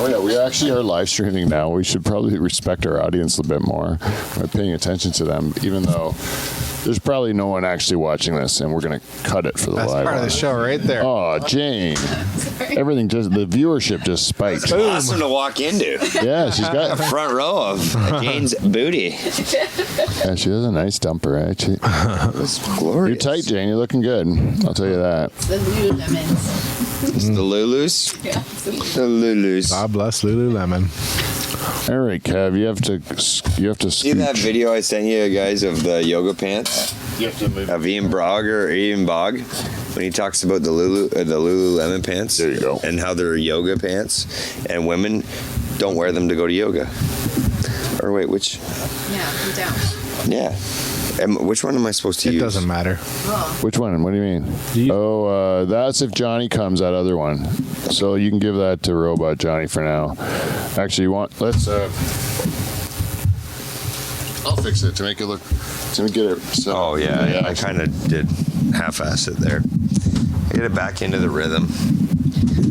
Oh yeah, we actually are live streaming now. We should probably respect our audience a bit more by paying attention to them, even though there's probably no one actually watching this, and we're gonna cut it for the That's live. part of the show right there. Oh, Jane, everything the viewership just spiked. Awesome to walk into. Yeah, she's got Front row of Jane's booty. Yeah, she has a nice dumper, actually. That's glorious. You're tight, Jane. You're looking good. I'll tell you that. The Lululemons. It's the Lulus. Yeah. The Lulus. God bless Lululemon. All right, Kev, you have to See that video I sent you guys of the yoga pants You have to move. of Ian Brog or Ian Bog when he talks about the Lululemon pants. There you go. And how they're yoga pants, and women don't wear them to go to yoga. Or wait, which? Yeah, you don't. Yeah. Which one am I supposed to It use? doesn't matter. Oh. Which one? What do you mean? That's if Johnny comes, that other one. So you can give that to Robot Johnny for now. Actually, let's, I'll fix it to make it look, to get it. So, Oh yeah, I kind of did half-ass it there. Get it back into the rhythm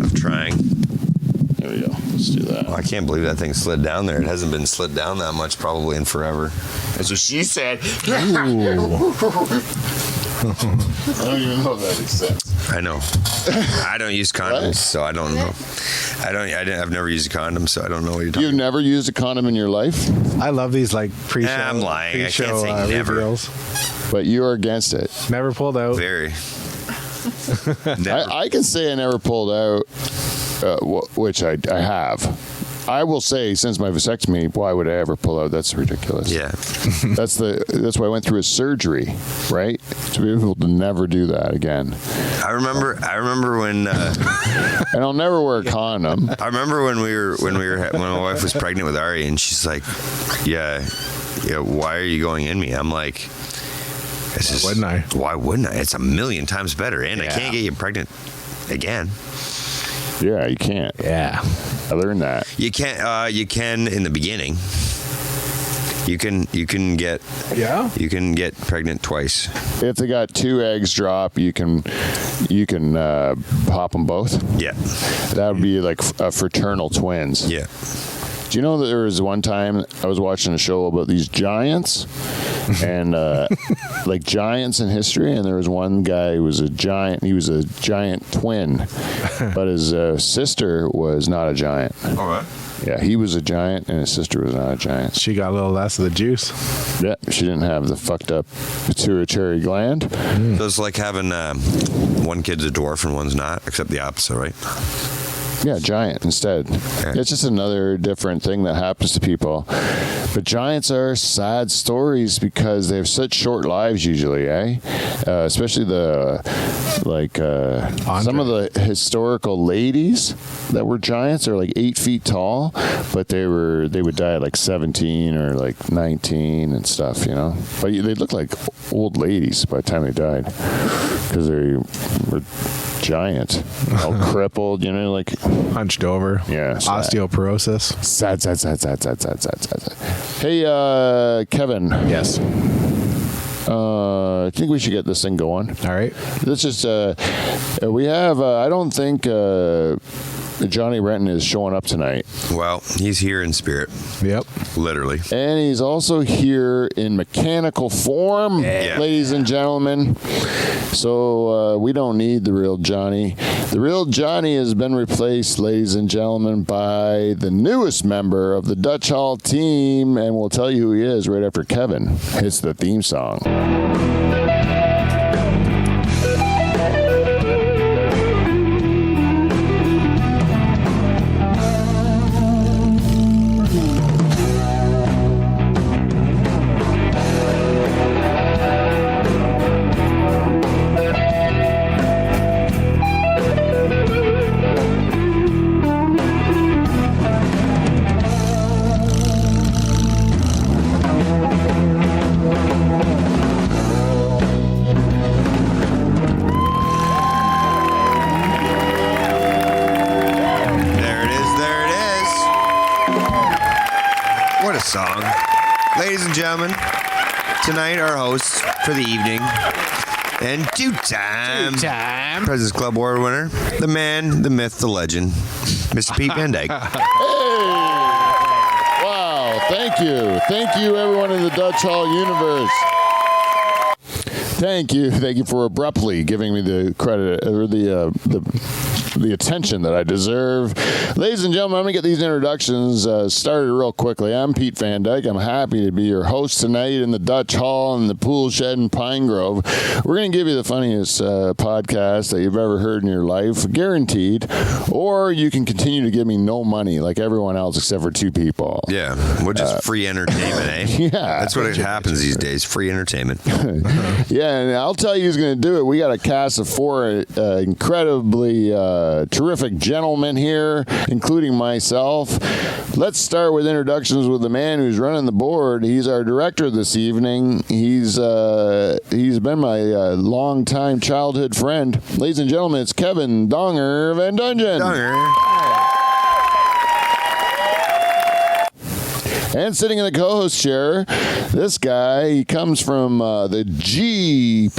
of trying. There we go. Let's do that. Oh, I can't believe that thing slid down there. It hasn't been slid down that much probably in forever. That's what she said. I don't even know if that makes sense. I know. I don't use condoms, so I don't know. I've never used a condom, so I don't know what you're talking You've never used a condom in your life, I love these like pre-show. I'm lying. I Pre-show, can't say never. reveals. but you are against it. Never pulled out. Very. Never. I can say I never pulled out, which I have. I will say, since my vasectomy, why would I ever pull out? That's ridiculous. Yeah. That's why I went through a surgery, right? To be able to never do that again. I remember when And I'll never wear a condom. I remember when my wife was pregnant with Ari, and she's like, yeah, why are you going in me? I'm like, why wouldn't I? It's a million times better, and I can't get you pregnant again. Yeah, you can't. Yeah. I learned that. You can't. You can in the beginning. You can get. Yeah. You can get pregnant twice. If they got 2 eggs drop, you can pop them both. Yeah. That would be like fraternal twins. Yeah. Do you know that there was one time I was watching a show about these giants and like giants in history, and there was one guy who was a giant. He was a giant twin, but his sister was not a giant. All right. Yeah, he was a giant, and his sister was not a giant. She got a little less of the juice. Yeah, she didn't have the fucked up pituitary gland. So it's like having one kid's a dwarf and one's not, except the opposite, right? Yeah, giant instead. It's just another different thing that happens to people. But giants are sad stories because they have such short lives usually, eh? Especially some of the historical ladies that were giants are like 8 feet tall, but they would die at like 17 or like 19 and stuff, you know. But they look like old ladies by the time they died because they were giant, all crippled, you know, like Hunched over. yeah, sad. Osteoporosis. Sad. Hey, Kevin. Yes. I think we should get this thing going. All right. Let's just, we have, I don't think Johnny Renton is showing up tonight. Well, he's here in spirit, Yep. literally. And he's also here in mechanical form, Yeah. ladies and gentlemen. So we don't need the real Johnny. The real Johnny has been replaced, ladies and gentlemen, by the newest member of the Dutch Hall team, and we'll tell you who he is right after Kevin hits the theme song. Song. Ladies and gentlemen, tonight our host for the evening And two-time President's Club Award winner, the man, the myth, the legend, Mr. Pete Van Dyke. Wow, thank you. Thank you, everyone in the Dutch Hall universe. Thank you for abruptly giving me the credit or the attention that I deserve. Ladies and gentlemen, I'm going to get these introductions started real quickly. I'm Pete Van Dyke. I'm happy to be your host tonight in the Dutch Hall in the Pool Shed in Pine Grove. We're going to give you the funniest podcast that you've ever heard in your life, guaranteed. Or you can continue to give me no money like everyone else except for two people. Yeah, which is free entertainment, eh? Yeah. That's what happens these days, free entertainment. Yeah, and I'll tell you who's going to do it. We got a cast of four incredibly terrific gentlemen here, including myself. Let's start with introductions with the man who's running the board. He's our director this evening. He's been my longtime childhood friend. Ladies and gentlemen, it's Kevin Donger Van Dungeon. And sitting in the co-host chair, this guy, he comes from the GPGA.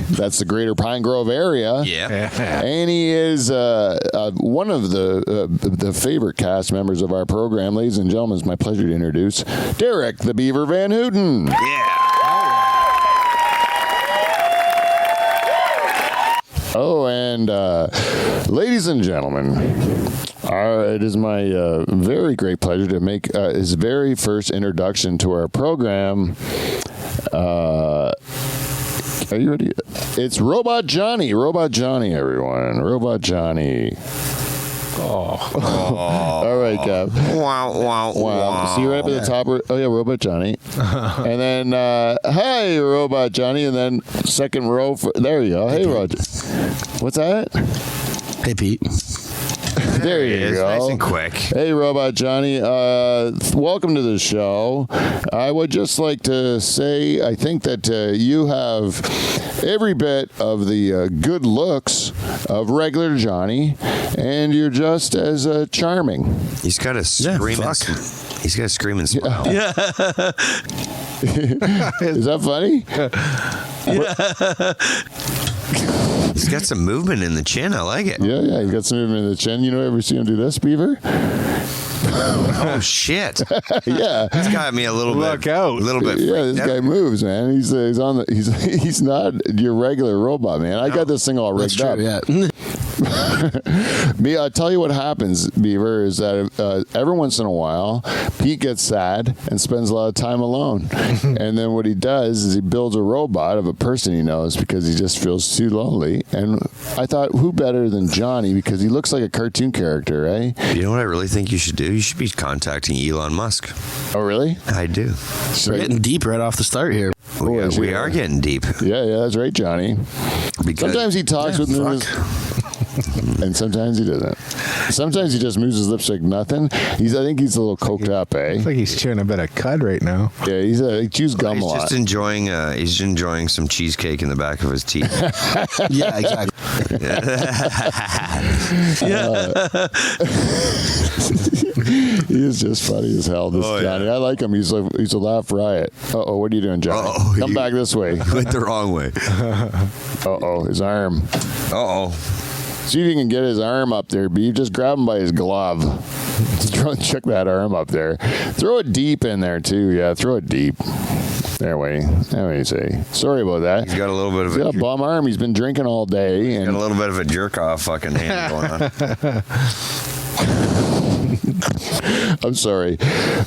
That's the Greater Pine Grove area. Yeah. And he is one of the favorite cast members of our program. Ladies and gentlemen, it's my pleasure to introduce Derek the Beaver Van Houten. Yeah. Oh, and ladies and gentlemen, it is my very great pleasure to make his very first introduction to our program. Are you ready? It's Robot Johnny. Robot Johnny, everyone. Robot Johnny. All right, Kev. Wow. See you right up at the top. Oh, yeah, Robot Johnny. And then, hi, Robot Johnny. And then second row. There you go. Hey, Roger. What's that? Hey, Pete. There you go. Nice and quick. Hey, Robot Johnny. Welcome to the show. I would just like to say I think that you have every bit of the good looks of regular Johnny, and you're just as charming. He's got a screaming. He's got a screaming smile. Yeah. Is that funny? He's got some movement in the chin. I like it. Yeah, you got some movement in the chin. You know, ever see him do this, Beaver? Oh shit! Yeah, It's got me a little Look bit. out. A little bit. yeah. This freaked guy out. moves, man. He's on the. He's not your regular robot, man. I got this thing all rigged up. Yeah. Me, I'll tell you what happens, Beaver, is that every once in a while, Pete gets sad and spends a lot of time alone. And then what he does is he builds a robot of a person he knows because he just feels too lonely. And I thought, who better than Johnny, because he looks like a cartoon character, eh? You know what I really think you should do? You should be contacting Elon Musk. Oh, really? I do. We're getting deep right off the start here. We are getting deep. Yeah, that's right, Johnny. Because Sometimes he talks with me. And sometimes he doesn't. Sometimes he just moves his lips like nothing. I think he's a little coked up, eh? It's like he's chewing a bit of cud right now. Yeah, he chews gum a he's lot. just enjoying. He's enjoying some cheesecake in the back of his teeth. Yeah, exactly. He is just funny as hell, this Johnny. I like him. He's a laugh riot. Uh-oh, what are you doing, Johnny? Uh-oh, Come back this way. Went the wrong way. Uh-oh, his arm. Uh-oh. See if you can get his arm up there, Beef. Just grab him by his glove. Check that arm up there. Throw it deep in there, too. Yeah, throw it deep. There we say. Sorry about that. He's got a little bit of He's got a bum arm. He's been drinking all day. got a little bit of a jerk off fucking hand going on. I'm sorry,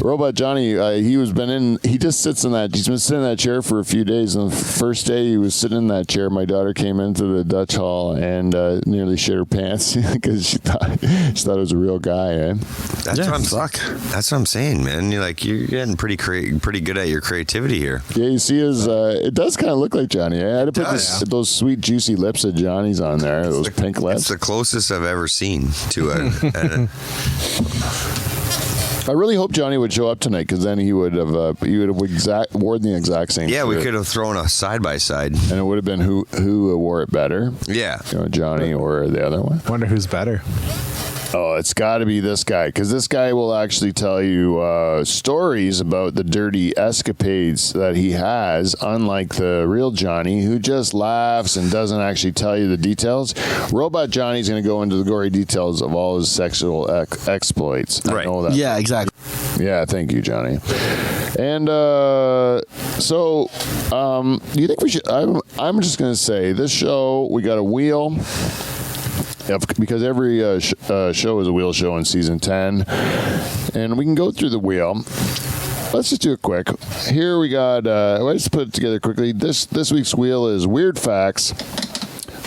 Robot Johnny. He just sits in that. He's been sitting in that chair for a few days. And the first day he was sitting in that chair, my daughter came into the Dutch Hall and nearly shit her pants because she thought it was a real guy. Eh? That's what I'm saying, man. You're getting pretty good at your creativity here. Yeah, you see his. It does kind of look like Johnny. I had to put those sweet juicy lips of Johnny's on there. Those pink lips. It's the closest I've ever seen to a I really hope Johnny would show up tonight because then he would have worn the exact same. Yeah, shirt. we could have thrown a side by side, and it would have been who wore it better. Yeah, Johnny or the other one. Wonder who's better. Oh, it's got to be this guy, because this guy will actually tell you stories about the dirty escapades that he has, unlike the real Johnny, who just laughs and doesn't actually tell you the details. Robot Johnny's going to go into the gory details of all his sexual exploits. I Right. know that. Yeah, exactly. Yeah, thank you, Johnny. And so, do you think we should? I'm just going to say this show. We got a wheel. Because every show is a wheel show in season 10, and we can go through the wheel. Let's just do it quick. Here we got. Let's put it together quickly. This week's wheel is weird facts.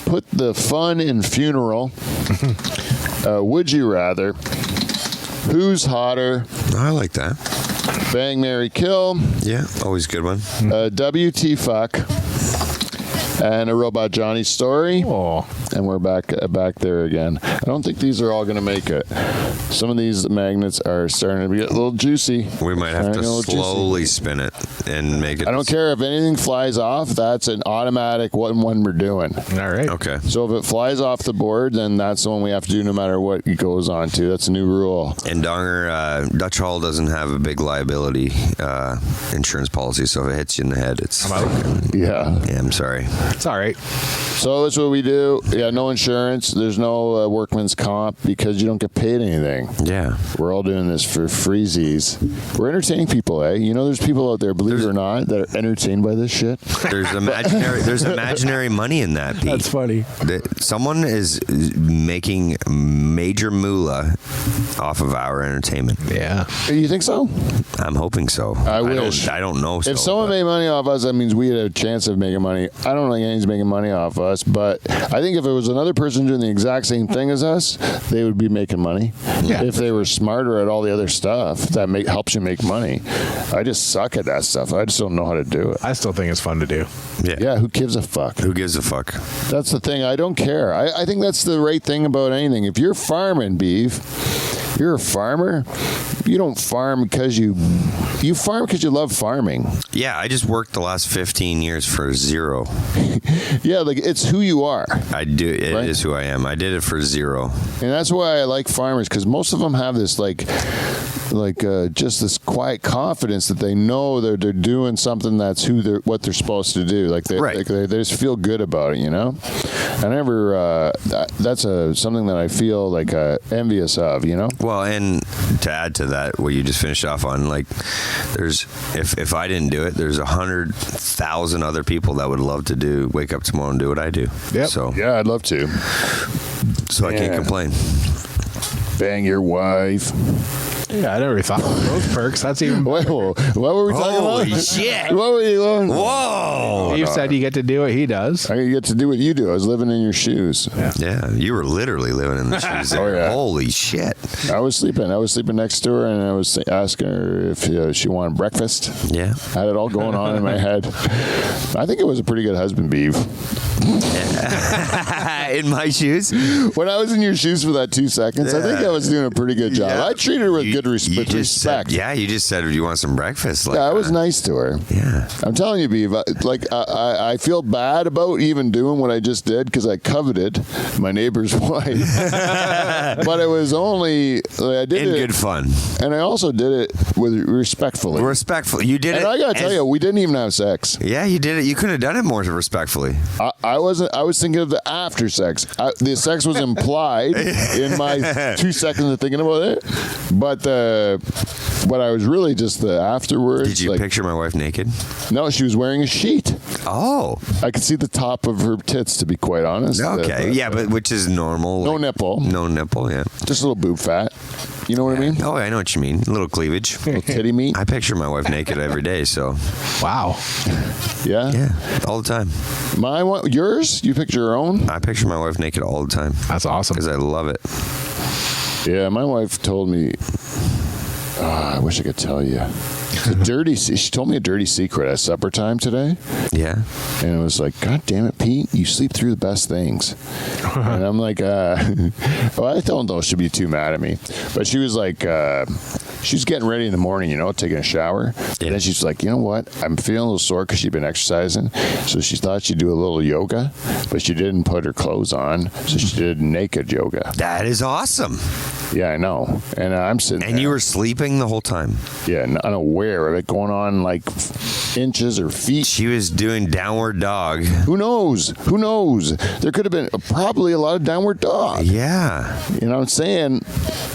Put the fun in funeral. Would you rather? Who's hotter? I like that. Bang, marry, kill. Yeah, always a good one. WT fuck. And a Robot Johnny story. Oh, And we're back there again. I don't think these are all going to make it. Some of these magnets are starting to get a little juicy. We might have to Starting a little juicy. slowly spin it and make it. I don't care if anything flies off. That's an automatic one we're doing. all right. Okay. So if it flies off the board, then that's the one we have to do no matter what it goes on to. That's a new rule. And Donger, Dutch Hall doesn't have a big liability insurance policy, so if it hits you in the head, it's. I'm out. Yeah. Yeah, I'm sorry. It's all right. So that's what we do. Yeah, no insurance. There's no workman's comp because you don't get paid anything. Yeah. We're all doing this for freezies. We're entertaining people, eh? You know, there's people out there, believe it or not, that are entertained by this shit. There's imaginary money in that, Pete. That's funny. Someone is making major moolah off of our entertainment. Yeah. You think so? I'm hoping so. I wish. I don't know. If someone made money off us, that means we had a chance of making money. I don't think anyone's making money off us, but I think if it was another person doing the exact same thing as us, they would be making money. Yeah. If they were smarter at all the other stuff that helps you make money. I just suck at that stuff. I just don't know how to do it. I still think it's fun to do. Yeah, who gives a fuck? Who gives a fuck? That's the thing. I don't care. I think that's the right thing about anything. If you're farming beef, you're a farmer. You don't farm because you farm because you love farming. Yeah, I just worked the last 15 years for zero. Yeah, like it's who you are. I do. It is Right. who I am. I did it for zero. And that's why I like farmers, because most of them have this just this quiet confidence that they know they're doing something that's what they're supposed to do. Like Right. they just feel good about it, you know. I never. That's something that I feel like envious of, you know. Well, and to add to that, what you just finished off on, like, there's if I didn't do it, there's 100,000 other people that would love to wake up tomorrow and do what I do. Yep. So Yeah, I'd love to. I can't Yeah. complain. Bang your wife. Yeah, I never thought of those perks. That's even. What were we talking Holy about? shit! What were you going? Whoa! You said you get to do what he does. I get to do what you do. I was living in your shoes. Yeah, you were literally living in the shoes there. Oh, yeah. Holy shit! I was sleeping next to her, and I was asking her if she wanted breakfast. Yeah. I had it all going on in my head. I think it was a pretty good husband, Beeve. In my shoes. When I was in your shoes for that 2 seconds, I think I was doing a pretty good job. Yeah. I treated her with good You respect. just said, you just said, "Do you want some breakfast?" Like, Yeah, I was nice to her. Yeah. I'm telling you, Beeve, I feel bad about even doing what I just did because I coveted my neighbor's wife. But it was only, I did In it. good fun. And I also did it with respectfully. Respectful. You did it. And I gotta tell you, we didn't even have sex. Yeah, you did it. You could have done it more respectfully. I was thinking of the after sex. The sex was implied in my 2 seconds of thinking about it, but I was really just the afterwards. Did you picture my wife naked? No, she was wearing a sheet. Oh. I could see the top of her tits, to be quite honest. Okay. Yeah, but which is normal. No like, nipple, No nipple. Yeah. just a little boob fat. You know what I mean? Oh, I know what you mean. A little cleavage. Little titty meat. I picture my wife naked every day. So Wow. Yeah. yeah, all the time. My one, yours? You picture your own? I picture my wife naked all the time That's awesome. because I love it. Yeah. My wife told me. I wish I could tell you. She told me a dirty secret at supper time today. Yeah. And it was like, God damn it, Pete, you sleep through the best things. And I'm like, well, I don't know she'd be too mad at me. But she was like, she's getting ready in the morning, taking a shower. Yeah. And then she's like, you know what? I'm feeling a little sore because she'd been exercising. So she thought she'd do a little yoga, but she didn't put her clothes on. So she did naked yoga. That is awesome. Yeah, I know. And I'm sitting And there. you were sleeping the whole time. Yeah, unaware of it going on like inches or feet. She was doing downward dog. Who knows? Who knows? There could have been probably a lot of downward dog. Yeah. You know what I'm saying?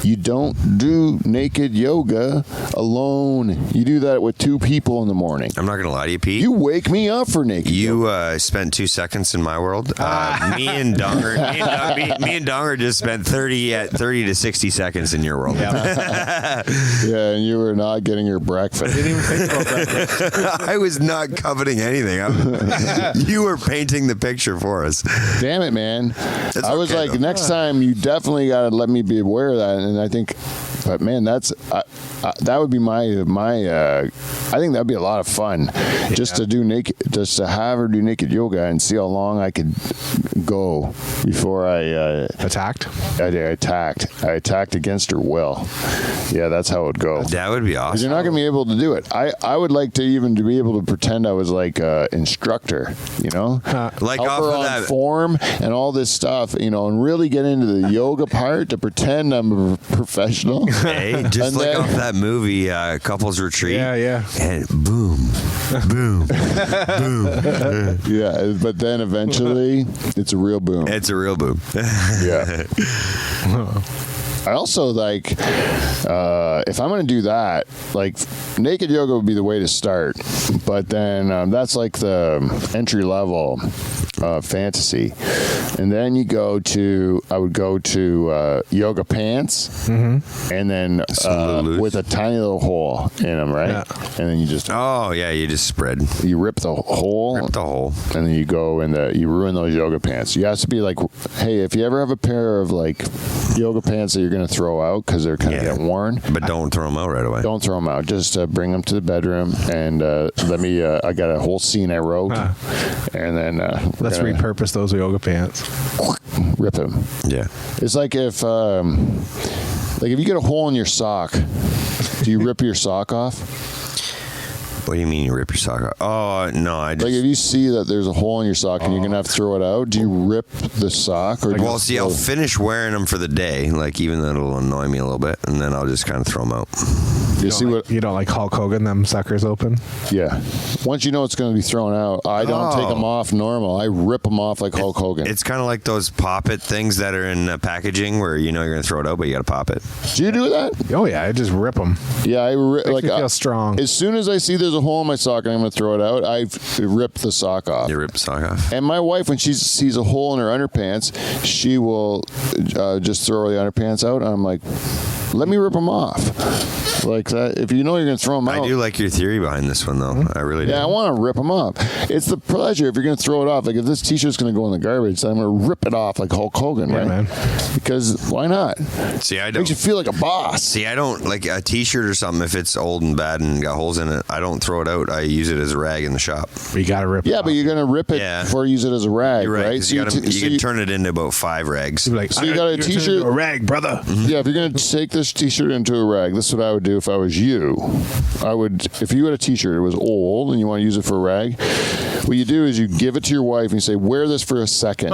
You don't do naked yoga alone. You do that with two people in the morning. I'm not going to lie to you, Pete. You wake me up for naked yoga. You spent 2 seconds in my world. Me and Donger just spent 30 to 60 seconds in your world. Yeah, and you were not getting your breakfast. Didn't even think about breakfast. I was not coveting anything. You were painting the picture for us. Damn it, man. I was okay, like, though. next time you definitely got to let me be aware of that. And I think, but man, that would be I think that'd be a lot of fun just to have her do naked yoga and see how long I could go before I Attacked? I attacked against her will. Yeah, that's how it would go. That would be 'Cause awesome. you're not gonna be able to do it. I would like to even to be able to pretend I was like an instructor, Like help off her of on that. form and all this stuff, and really get into the yoga part to pretend I'm a professional. Hey, just And like then- off that movie, Couples Retreat. Yeah. And boom, boom, boom. Yeah, but then eventually it's a real boom. It's a real boom. Yeah. I also like if I'm going to do that, like naked yoga would be the way to start, but then that's like the entry level fantasy, and then I would go to yoga pants, and then Lulus. with a tiny little hole in them, right? Yeah. And then you just Oh yeah, you just spread you rip the hole. the hole. And then you go you ruin those yoga pants. You have to be like, hey, if you ever have a pair of like yoga pants that you're going to throw out because they're kind of getting worn, But don't throw them out right away. don't throw them out. Just bring them to the bedroom and let me. I got a whole scene I wrote, and then Let's repurpose those yoga pants. rip them. Yeah. It's like if you get a hole in your sock, do you rip your sock off? What do you mean you rip your sock off? Oh no, I just. Like if you see that there's a hole in your sock and you're gonna have to throw it out, do you rip the sock or? Do Well, you see, I'll finish wearing them for the day, like even though it'll annoy me a little bit, and then I'll just kind of throw them out. you see what? You don't like Hulk Hogan, them suckers open? Yeah. Once you know it's going to be thrown out, I don't take them off normal. I rip them off like Hulk Hogan. It's kind of like those pop it things that are in packaging where you're going to throw it out, but you got to pop it. Do you do that? Oh yeah, I just rip them. Yeah, Makes me feel strong. As soon as I see there's a hole in my sock and I'm going to throw it out, I rip the sock off. You rip the sock off. And my wife, when she sees a hole in her underpants, she will just throw the underpants out. And I'm like, let me rip them off. Like that. If you know you're going to throw them out. I do like your theory behind this one, though. I really do. Yeah, I want to rip them up. It's the pleasure if you're going to throw it off. Like if this T-shirt's going to go in the garbage, then I'm going to rip it off like Hulk Hogan, Yeah, right? man. Because why not? See, I Makes you don't. feel like a boss. See, I don't like a T-shirt or something. If it's old and bad and got holes in it, I don't throw it out. I use it as a rag in the shop. You gotta rip. Yeah, it but off. you're going to rip it Yeah. before you use it as a rag, You're right. right? 'Cause you so can turn it into about 5 rags. You'd be like, So you got a you're turning T-shirt- into a rag, brother. Yeah, if you're going to take this T-shirt into a rag, this is what I would do if I was you. I would, if you had a T-shirt, it was old, and you want to use it for a rag, what you do is you give it to your wife and you say, "Wear this for a second,"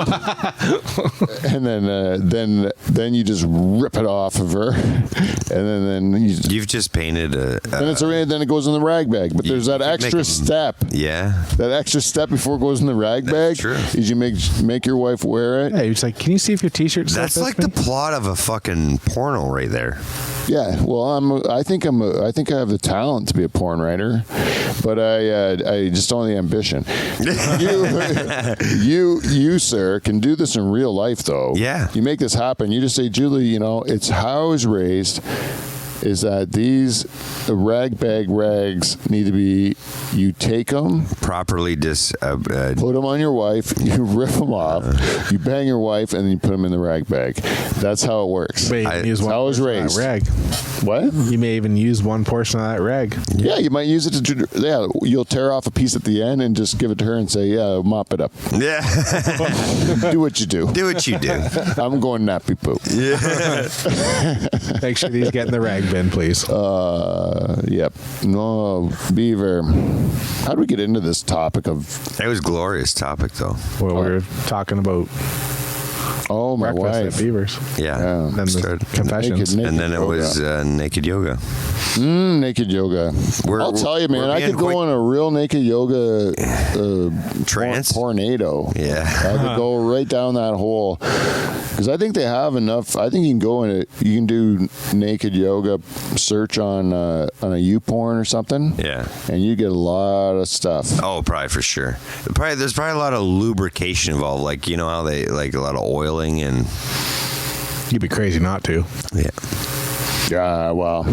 and then you just rip it off of her, and then You've just painted a. then it goes in the rag bag. But there's that you could make extra 'em- step. Yeah. That extra step before it goes in the rag bag true. is you make your wife wear it. Yeah, he's like, can you see if your T-shirt? still That's fits like me?" the plot of a fucking porno right there. Yeah, well, I think I have the talent to be a porn writer, but I just don't have the ambition. you, sir, can do this in real life, though. Yeah. You make this happen. You just say, Julie, it's how I was raised. Is that these rag bag rags need to be? You take them, Properly put them on your wife, you rip them off, you bang your wife, and then you put them in the rag bag. That's how it works. But you I- can use one I was portion of that raised. rag. What? You may even use one portion of that rag. Yeah, you might use it to. Yeah, you'll tear off a piece at the end and just give it to her and say, "Yeah, mop it up. Yeah. Do what you do." Do what you do. I'm going nappy poo. Make sure these get in the rag in, please. Yep. No, Beaver. How do we get into this topic of? It was a glorious topic, though. Well, we're talking about Oh, my breakfast at wife. Beavers. Yeah. Yeah. Then the Started- confessions. Naked and then it yoga. was naked yoga. Naked yoga. I'll tell you, man, we're I being could go quick- on a real naked yoga Trance? tornado. Yeah. I could go right down that hole because I think they have enough. I think you can go in it. You can do naked yoga. Search on a YouPorn or something. Yeah. and you get a lot of stuff. Oh, probably for sure. There's probably a lot of lubrication involved. Like, you know how they like a lot of oiling and You'd be crazy not to. yeah. Yeah, well,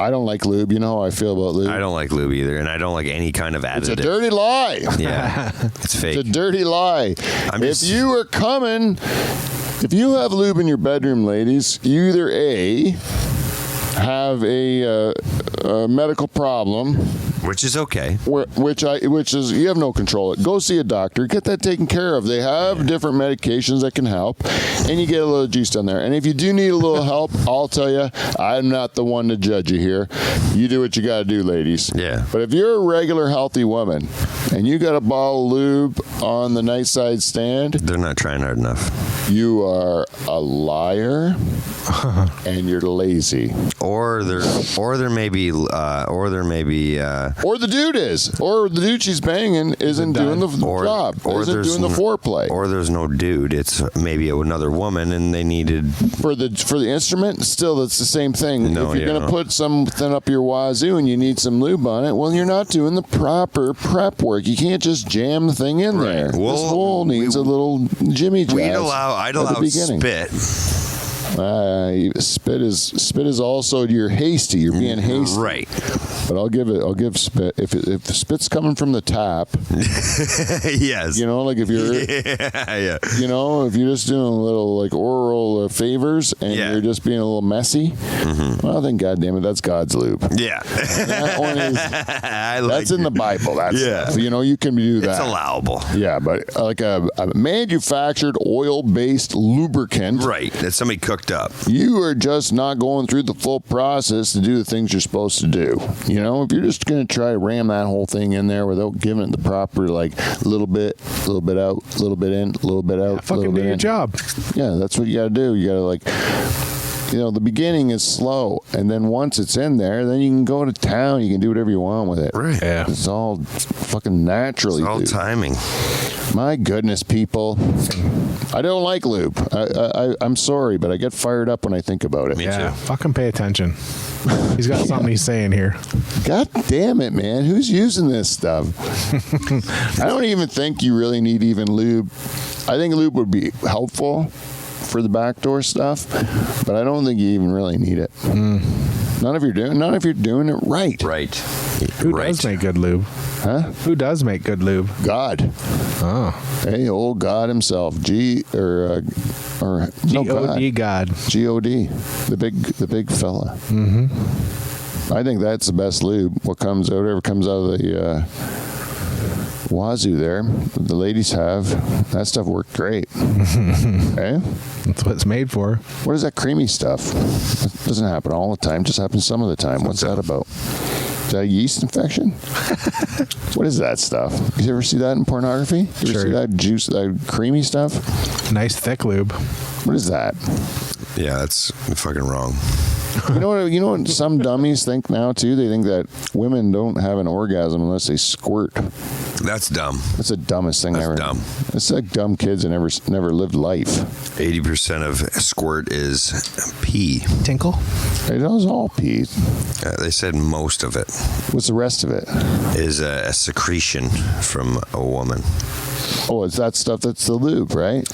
I don't like lube. You know how I feel about lube. I don't like lube either, and I don't like any kind of additive. It's a dirty lie. Yeah, it's fake. It's a dirty lie. I'm If just- you are coming, if you have lube in your bedroom, ladies, you either A, have a medical problem, Which is okay. which is you have no control. Go see a doctor, get that taken care of. They have different medications that can help, and you get a little juice down there. And if you do need a little help, I'll tell you, I'm not the one to judge you here. You do what you got to do, ladies. Yeah. But if you're a regular healthy woman and you got a bottle of lube on the nightside stand, They're not trying hard enough. you are a liar and you're lazy. Or there may be Or the dude is. Or the dude she's banging isn't doing the job. Isn't doing the foreplay. Or there's no dude. It's maybe another woman, and they needed. For the instrument, still it's the same thing. No, if you're yeah, gonna no. put something up your wazoo and you need some lube on it, well, you're not doing the proper prep work. You can't just jam the thing in there. Well, this hole needs a little Jimmy jazz. I'd at the allow beginning. spit. Spit is also you're hasty. You're being hasty. Right. But I'll give spit if the spit's coming from the tap. Yes. You know, like if you're. yeah. You know, if you're just doing a little like oral favors and Yeah. you're just being a little messy, well, then goddamn it, that's God's lube. Yeah. That one is, I like that's in the Bible. That's Yeah. you know, you can do that. It's allowable. Yeah, but like a manufactured oil-based lubricant, Right. That somebody cooked up. you are just not going through the full process to do the things you're supposed to do. You know, if you're just going to try to ram that whole thing in there without giving it the proper, like, little bit out, little bit in, little bit out, Fucking little do bit your in. job. Yeah, that's what you got to do. You got to, like, you know, the beginning is slow, and then once it's in there, then you can go to town. You can do whatever you want with it. Right. Yeah. It's all fucking naturally. It's all dude. timing. My goodness, people. I don't like lube. I'm sorry, but I get fired up when I think about it. Me Yeah. too. Fucking pay attention. He's got something he's saying here. God damn it, man. Who's using this stuff? I don't even think you really need even lube. I think lube would be helpful for the backdoor stuff, but I don't think you even really need it. Not if you're doing it right. Right. Who right. does make good lube? Huh? Who does make good lube? God. Oh. Hey, old God himself. God. G-O-D God. G-O-D. The big fella. Mm-hmm. I think that's the best lube. Whatever comes out of the wazoo there, the ladies have, that stuff worked great. Okay? That's what it's made for. What is that creamy stuff? It doesn't happen all the time. Just happens some of the time. What's that about? Is that a yeast infection? What is that stuff? You ever see that in pornography? You ever Sure. see that juice, that creamy stuff? Nice thick lube. What is that? Yeah, that's fucking wrong. You know what some dummies think now too? They think that women don't have an orgasm unless they squirt. That's dumb. That's the dumbest thing That's ever. dumb. It's like dumb kids that never lived life. 80% of squirt is pee. Tinkle? It was all pee. They said most of it What's the rest of it? is a secretion from a woman. Oh, it's that stuff that's the lube, right?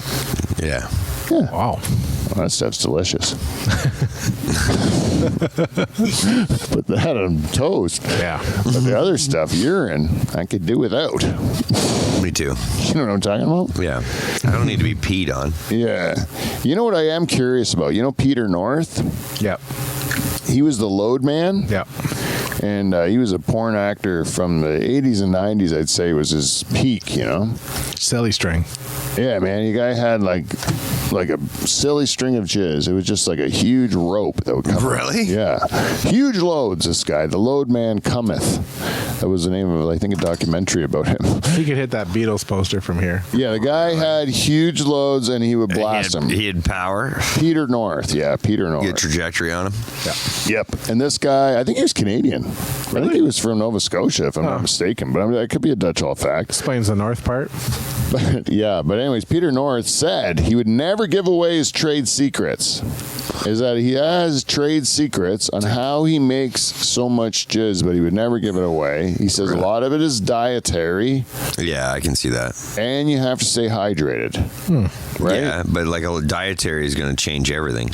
Yeah. Yeah. Wow. Well, that stuff's delicious. Put that on toast. Yeah. But the other stuff, urine, I could do without. Me too. You know what I'm talking about? Yeah. I don't need to be peed on. Yeah. You know what I am curious about? You know Peter North? Yep. He was the load man. Yep. And he was a porn actor from the 80s and 90s, I'd say, was his peak, you know? Silly string. Yeah, man. The guy had like like a silly string of jizz. It was just like a huge rope that would come. Really? Yeah. Huge loads, this guy. The Load Man Cometh. That was the name of, I think, a documentary about him. He could hit that Beatles poster from here. Yeah, the guy had huge loads and he would blast them. He had power. Peter North. Yeah, Peter North. Good trajectory on him. Yeah. Yep. And this guy, I think he was Canadian. I think he was from Nova Scotia, if I'm not mistaken. But I mean, that could be a Dutch Hall fact. Explains the north part. Yeah, but anyways, Peter North said he would never give away his trade secrets. Is that he has trade secrets on how he makes so much jizz, but he would never give it away. He says a lot of it is dietary, Yeah, I can see that. and you have to stay hydrated. Right? Yeah, but like a dietary is going to change everything.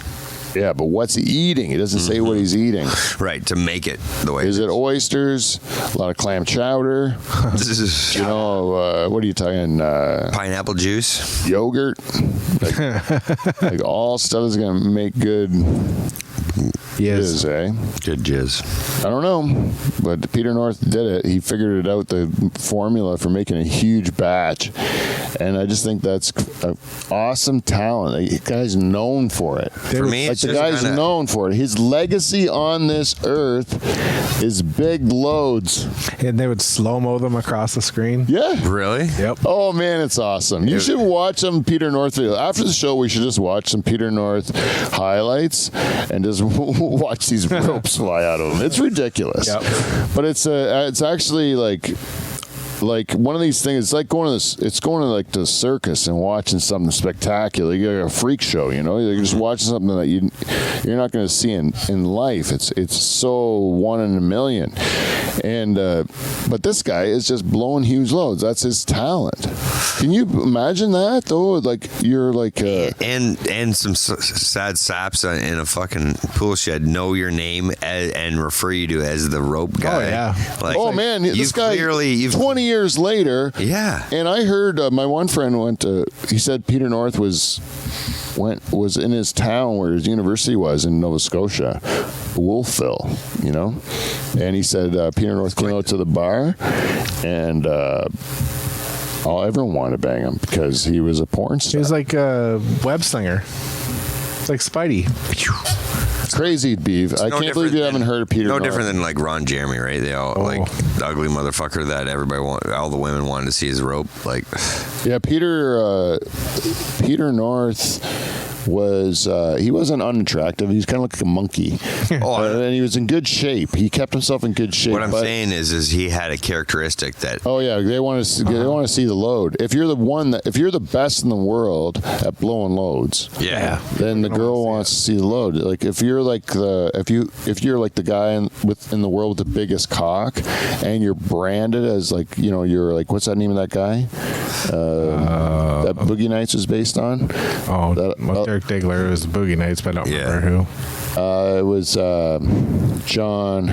Yeah, but what's he eating? He doesn't say what he's eating. Right, to make it the way Is it oysters? A lot of clam chowder? This is You know, what are you talking? pineapple juice. Yogurt? Like all stuff is going to make good Yes. jizz, eh? Good jizz. I don't know, but Peter North did it. He figured it out, the formula for making a huge batch. And I just think that's an awesome talent. The guy's known for it. For me, Like it's the just guy's kinda, known for it. His legacy on this earth is big loads. And they would slow-mo them across the screen. Yeah. Really? Yep. Oh man, it's awesome. You should watch some Peter North video. After the show, we should just watch some Peter North highlights and just watch these ropes fly out of them. It's ridiculous. Yep. But it's actually like one of these things. It's like going to this. It's going to like the circus and watching something spectacular. You're a freak show, you know. You're just watching something that you're not going to see in life. It's so 1 in a million. And but this guy is just blowing huge loads. That's his talent. Can you imagine that though? Like you're like and some sad saps in a fucking pool shed know your name and refer you to as the rope guy. Oh, yeah. Like, oh man, this you've guy. clearly 20 years later. Yeah. And I heard my one friend went to. He said Peter North was in his town where his university was in Nova Scotia, Wolfville, you know. And he said Peter North came out to the bar, and everyone wanted to bang him because he was a porn star. He was like a web slinger. It's like Spidey. Crazy, Beav. I can't believe you haven't heard of Peter No North. different than like Ron Jeremy, right? They all like the ugly motherfucker that all the women wanted to see his rope. Like, Yeah, Peter North was he wasn't unattractive. He was kind of like a monkey, and he was in good shape. He kept himself in good shape. what I'm saying is he had a characteristic that. Oh yeah, they want to see the load. If you're the best in the world at blowing loads, Yeah. then the girl wants to see the load. Like if you're like the guy in the world with the biggest cock, and you're branded as like you're like what's that name of that guy? That Boogie Nights was based on. Dirk Diggler was the Boogie Nights, but I don't remember who. It was John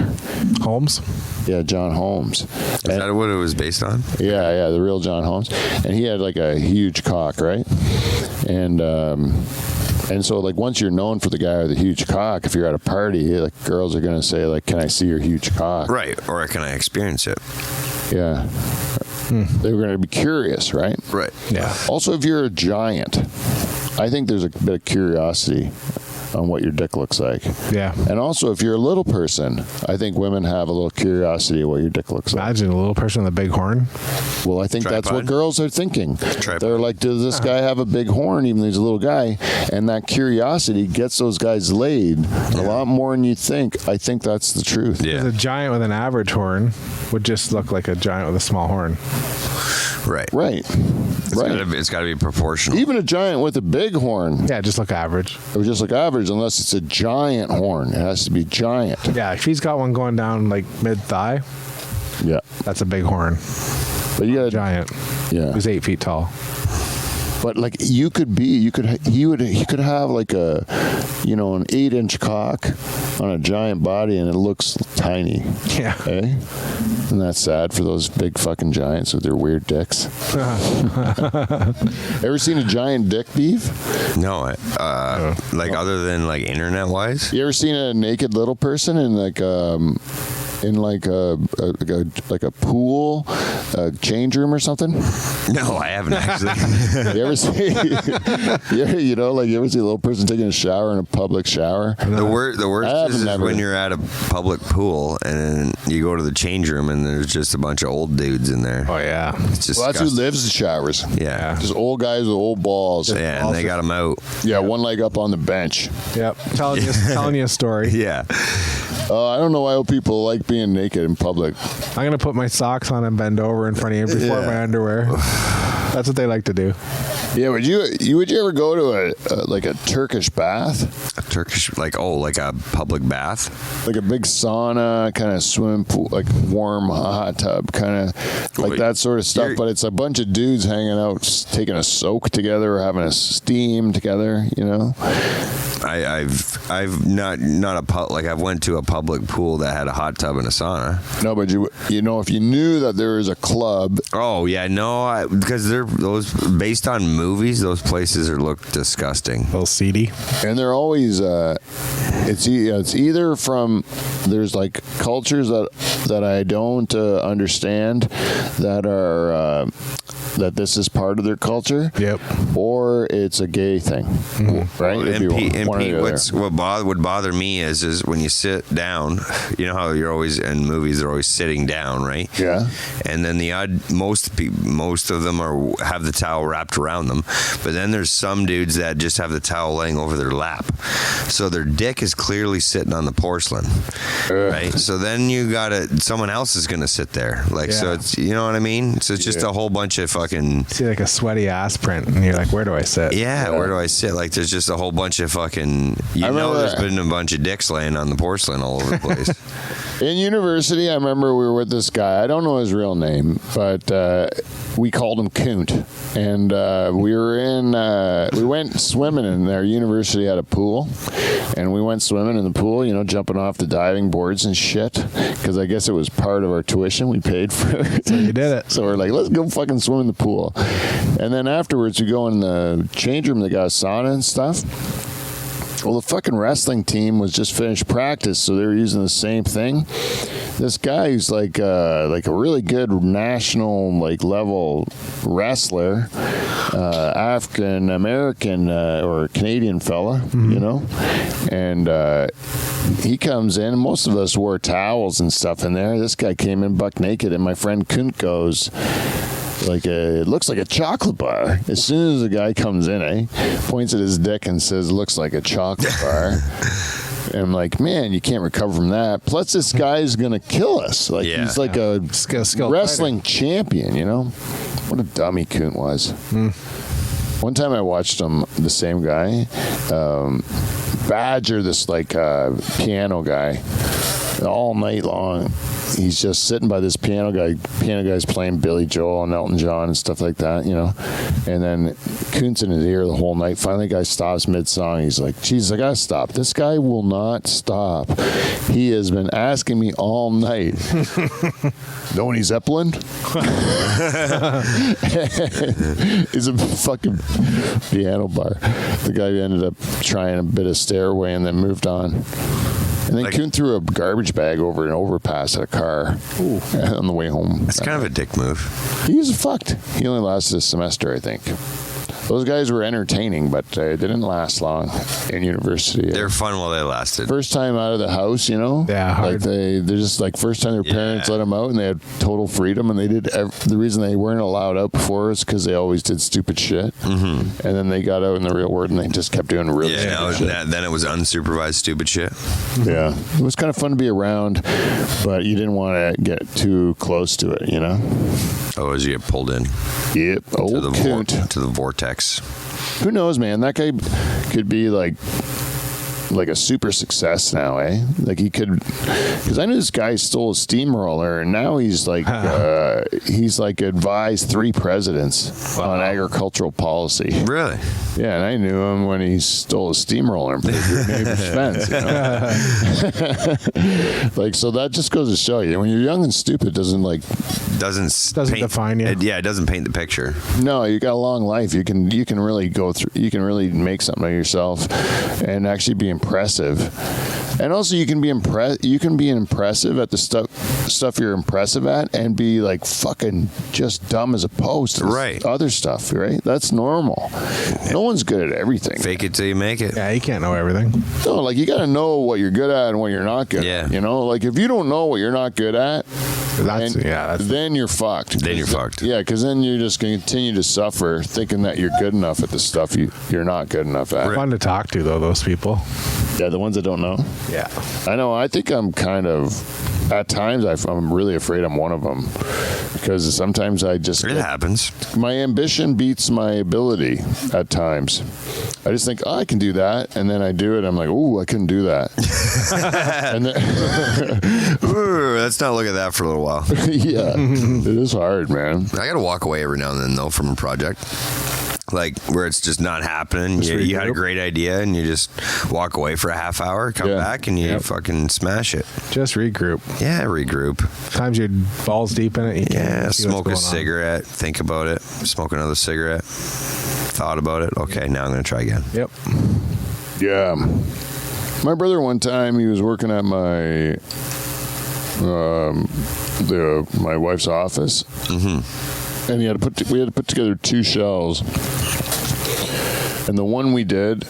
Holmes. Yeah, John Holmes. Is that what it was based on? Yeah, the real John Holmes, and he had like a huge cock, right? And so like once you're known for the guy with the huge cock, if you're at a party, like girls are gonna say like, "Can I see your huge cock?" Right, or can I experience it? Yeah. They were gonna be curious, right? Right. Yeah. Also, if you're a giant, I think there's a bit of curiosity on what your dick looks like. Yeah. And also, if you're a little person, I think women have a little curiosity of what your dick looks like. Imagine a little person with a big horn. Well, I think that's what Tripod? girls are thinking. Tripod. They're like, does this guy have a big horn, even though he's a little guy? And that curiosity gets those guys laid a lot more than you think. I think that's the truth. Yeah. A giant with an average horn would just look like a giant with a small horn. Right. Right. It's got to be proportional. Even a giant with a big horn, Yeah, just look average. it would just look average unless it's a giant horn. It has to be giant. Yeah, if he's got one going down like mid-thigh, Yeah. that's a big horn. But you got Giant. Yeah. He's 8 feet tall. But like he could have like an 8-inch cock on a giant body and it looks tiny. Yeah. Eh? Isn't that sad for those big fucking giants with their weird dicks? Ever seen a giant dick, Beef? No, like other than like internet wise. You ever seen a naked little person in like in like a pool, a change room or something? No, I haven't actually. You ever see? You ever see a little person taking a shower in a public shower? The worst I've is never- when you're at a public pool and you go to the change room and there's just a bunch of old dudes in there. Oh yeah. It's just Well, that's who lives in showers. Yeah. Just old guys with old balls. Yeah, and they got them out. Yeah, one leg up on the bench. Yep. Telling you a story. Yeah. I don't know why people like being naked in public. I'm gonna put my socks on and bend over in front of you before Yeah. my underwear. That's what they like to do. Yeah, would you ever go to a Turkish bath? A Turkish, like a public bath. Like a big sauna, kind of swimming pool, like warm hot tub, kind of like Wait, that sort of stuff. you're- But it's a bunch of dudes hanging out, taking a soak together or having a steam together, you know? I've not a like I've went to a public pool that had a hot tub and a sauna. No, but you know, if you knew that there was a club, Oh yeah, no, because they're those based on movies. Those places look disgusting. A little seedy. and they're always it's either from there's like cultures that I don't understand that are that this is part of their culture. Yep. Or it's a gay thing, right? It'd be one or the other. What would bother me is when you sit down. You know how you're always in movies, they're always sitting down, right? Yeah. And then most of them have the towel wrapped around them, but then there's some dudes that just have the towel laying over their lap, so their dick is clearly sitting on the porcelain, right? So then someone else is gonna sit there, like so. Yeah. It's you know what I mean. So it's just a whole bunch of fucking. See like a sweaty ass print, and you're like, where do I sit? Yeah, where do I sit? Like, there's just a whole bunch of fucking. There's been a bunch of dicks laying on the porcelain all over the place. In university, I remember we were with this guy. I don't know his real name, but we called him Kunt. And we went swimming in our university had a pool. And we went swimming in the pool, jumping off the diving boards and shit. Because I guess it was part of our tuition. We paid for it. So you did it. So we're like, let's go fucking swim in the pool. And then afterwards, we go in the change room. They got a sauna and stuff. Well, the fucking wrestling team was just finished practice, so they were using the same thing. This guy who's like a really good national level wrestler, African American or Canadian fella, and he comes in. Most of us wore towels and stuff in there. This guy came in buck naked, and my friend Kunt goes. It looks like a chocolate bar. As soon as the guy comes in, points at his dick and says, "Looks like a chocolate bar." And I'm like, man, you can't recover from that. Plus, this guy's gonna kill us. He's like a Skilled wrestling champion. What a dummy Kunt was. One time I watched him, the same guy, badger this piano guy all night long. He's just sitting by this piano guy. Piano guy's playing Billy Joel and Elton John and stuff like that, And then Kunt's in his ear the whole night. Finally, the guy stops mid-song. He's like, Jesus, I gotta stop. This guy will not stop. He has been asking me all night. Know any Zeppelin? It's a fucking piano bar. The guy ended up trying a bit of Stairway and then moved on. And then Kunt threw a garbage bag over an overpass at a car on the way home. It's kind of a dick move. He was fucked. He only lasted a semester, I think. Those guys were entertaining, but they didn't last long in university. They're fun while they lasted. First time out of the house, Yeah, hard. they're just first time their parents let them out, and they had total freedom. And they did the reason they weren't allowed out before is because they always did stupid shit. Mm-hmm. And then they got out in the real world, and they just kept doing really stupid shit. Then it was unsupervised stupid shit. Yeah, it was kind of fun to be around, but you didn't want to get too close to it, Oh, as you get pulled in Yep, old Kunt. to the vortex. Who knows, man? That guy could be like a super success now, eh? He could, because I knew this guy stole a steamroller, and now he's advised 3 presidents on agricultural policy. Really? Yeah, and I knew him when he stole a steamroller and put it through a neighbor's fence. So that just goes to show you, when you're young and stupid, doesn't define you. It doesn't paint the picture. No, you got a long life. You can really go through. You can really make something of yourself, and actually be impressive. And also, you can be impressive at the stuff stuff you're impressive at and be like fucking just dumb as opposed to Right. other stuff, right? That's normal. No one's good at everything. Fake it till you make it. Yeah, you can't know everything. No, like you got to know what you're good at and what you're not good Yeah. at. You know, like if you don't know what you're not good at, then you're fucked. Then you're fucked. Yeah, because then you're just going to continue to suffer thinking that you're good enough at the stuff you're not good enough at. Fun to talk to, though, those people. Yeah, the ones that don't know. Yeah. I know. I think I'm kind of, at times, I'm really afraid I'm one of them because sometimes I just It happens. my ambition beats my ability at times. I just think, I can do that, and then I do it. I'm like, ooh, I couldn't do that. And then, Ooh, let's not look at that for a little while. yeah, it is hard, man. I gotta walk away every now and then though from a project, like where it's just not happening. Just You had a regroup. great idea and you just walk away for a half hour, come Yeah. back, and you Yep. fucking smash it. Just regroup. Yeah, regroup. Times you're balls deep in it. You Yeah, can't see what's smoke a going on. cigarette, think about it, smoke another cigarette, thought about it. Okay, now I'm gonna try again. Yep. Yeah. My brother one time, he was working at my my wife's office, and we had to put together 2 shells. And the one we did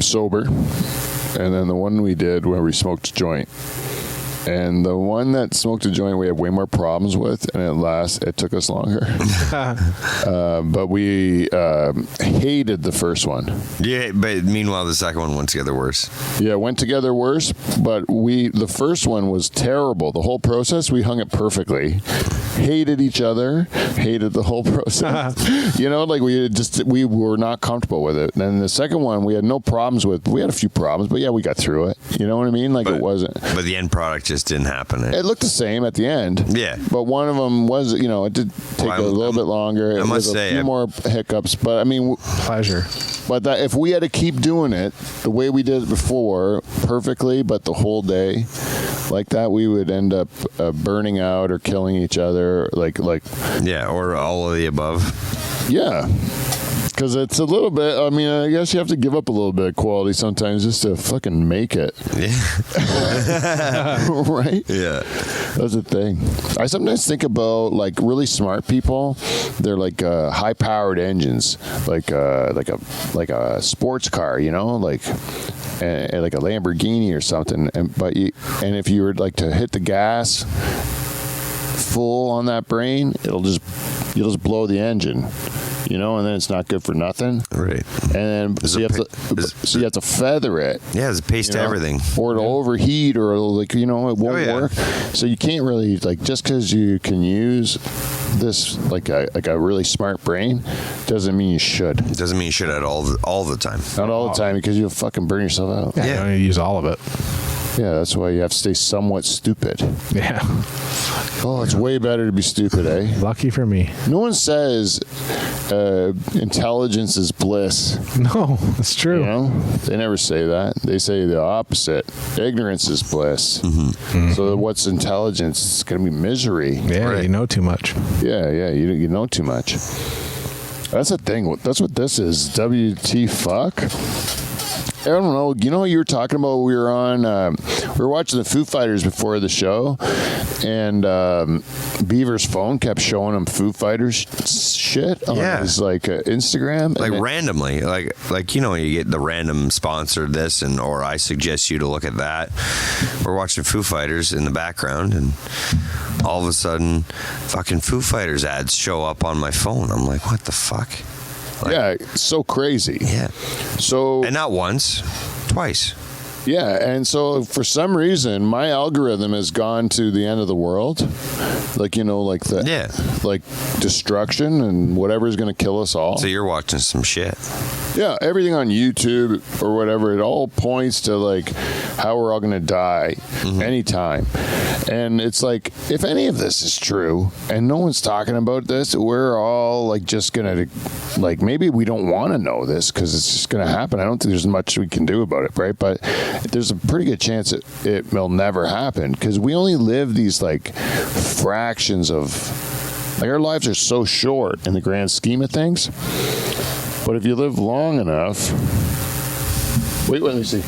sober, and then the one we did where we smoked a joint. And the one that smoked a joint, we had way more problems with, and it took us longer. But we hated the first one. Yeah, but meanwhile the second one went together worse. Yeah, it went together worse, but the first one was terrible. The whole process, we hung it perfectly. Hated each other, hated the whole process. You know, like we were not comfortable with it. And the second one, we had no problems with. We had a few problems, but yeah, we got through it. You know what I mean? Like it wasn't. But the end product just didn't happen. It looked the same at the end. Yeah. But one of them was, it did take Well, a little bit longer. I It must was say, a few more hiccups. But I mean, Pleasure. but that if we had to keep doing it the way we did it before, perfectly, but the whole day like that, we would end up burning out or killing each other. Like Yeah, or all of the above. yeah. Because it's a little bit, I mean, I guess you have to give up a little bit of quality sometimes just to fucking make it. Yeah. Right? Yeah. That's the thing. I sometimes think about like really smart people. They're like high-powered engines, like a sports car, like like a Lamborghini or something. And if you were like to hit the gas full on that brain, you'll just blow the engine. And then it's not good for nothing. Right. And then so you have to feather it. Yeah, there's a pace to everything. Or it'll overheat, or it won't work. So you can't really just because you can use this like a really smart brain doesn't mean you should. It doesn't mean you should at all the time. Not all the time, because you'll fucking burn yourself out. Yeah. You don't need to use all of it. Yeah, that's why you have to stay somewhat stupid. Yeah. Oh, it's way better to be stupid, eh? Lucky for me. No one says intelligence is bliss. No, it's true. They never say that. They say the opposite. Ignorance is bliss. So what's intelligence? It's going to be misery. Yeah, Right. you know too much. Yeah, you know too much. That's the thing. That's what this is. WT fuck. I don't know. You were talking about we were watching the Foo Fighters before the show, and Beaver's phone kept showing him Foo Fighters shit on his Instagram, Like randomly, like you get the random sponsored this, or I suggest you to look at that. We're watching Foo Fighters in the background, and all of a sudden, fucking Foo Fighters ads show up on my phone. I'm like, what the fuck? yeah, it's so crazy. Yeah. So And not once, twice. yeah, and so for some reason, my algorithm has gone to the end of the world, like destruction and whatever's going to kill us all. So you're watching some shit. Yeah, everything on YouTube or whatever, it all points to like how we're all going to die anytime. And it's like, if any of this is true and no one's talking about this, we're all like just going to, like, maybe we don't want to know this because it's just going to happen. I don't think there's much we can do about it, right? But there's a pretty good chance it will never happen because we only live these like fractions of, like, our lives are so short in the grand scheme of things. But if you live long enough, wait, let me see.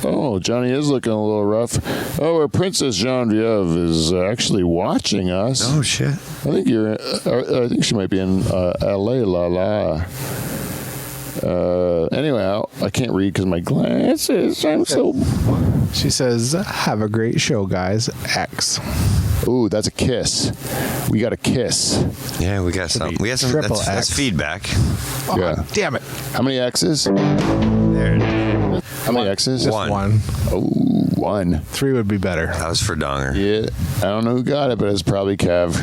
Oh, Johnny is looking a little rough. Oh, our Princess Genevieve is actually watching us. Oh shit. I think she might be in L.A. Anyway, I can't read because my glasses. I'm so. She says, "Have a great show, guys." X. Ooh, that's a kiss. We got a kiss. Yeah, we got some. We got some. triple That's X. feedback. Yeah. Damn it. How many X's? There. How many X's? Just One. one. Oh, one. 3 would be better. That was for Donger. Yeah, I don't know who got it, but it's probably Kev.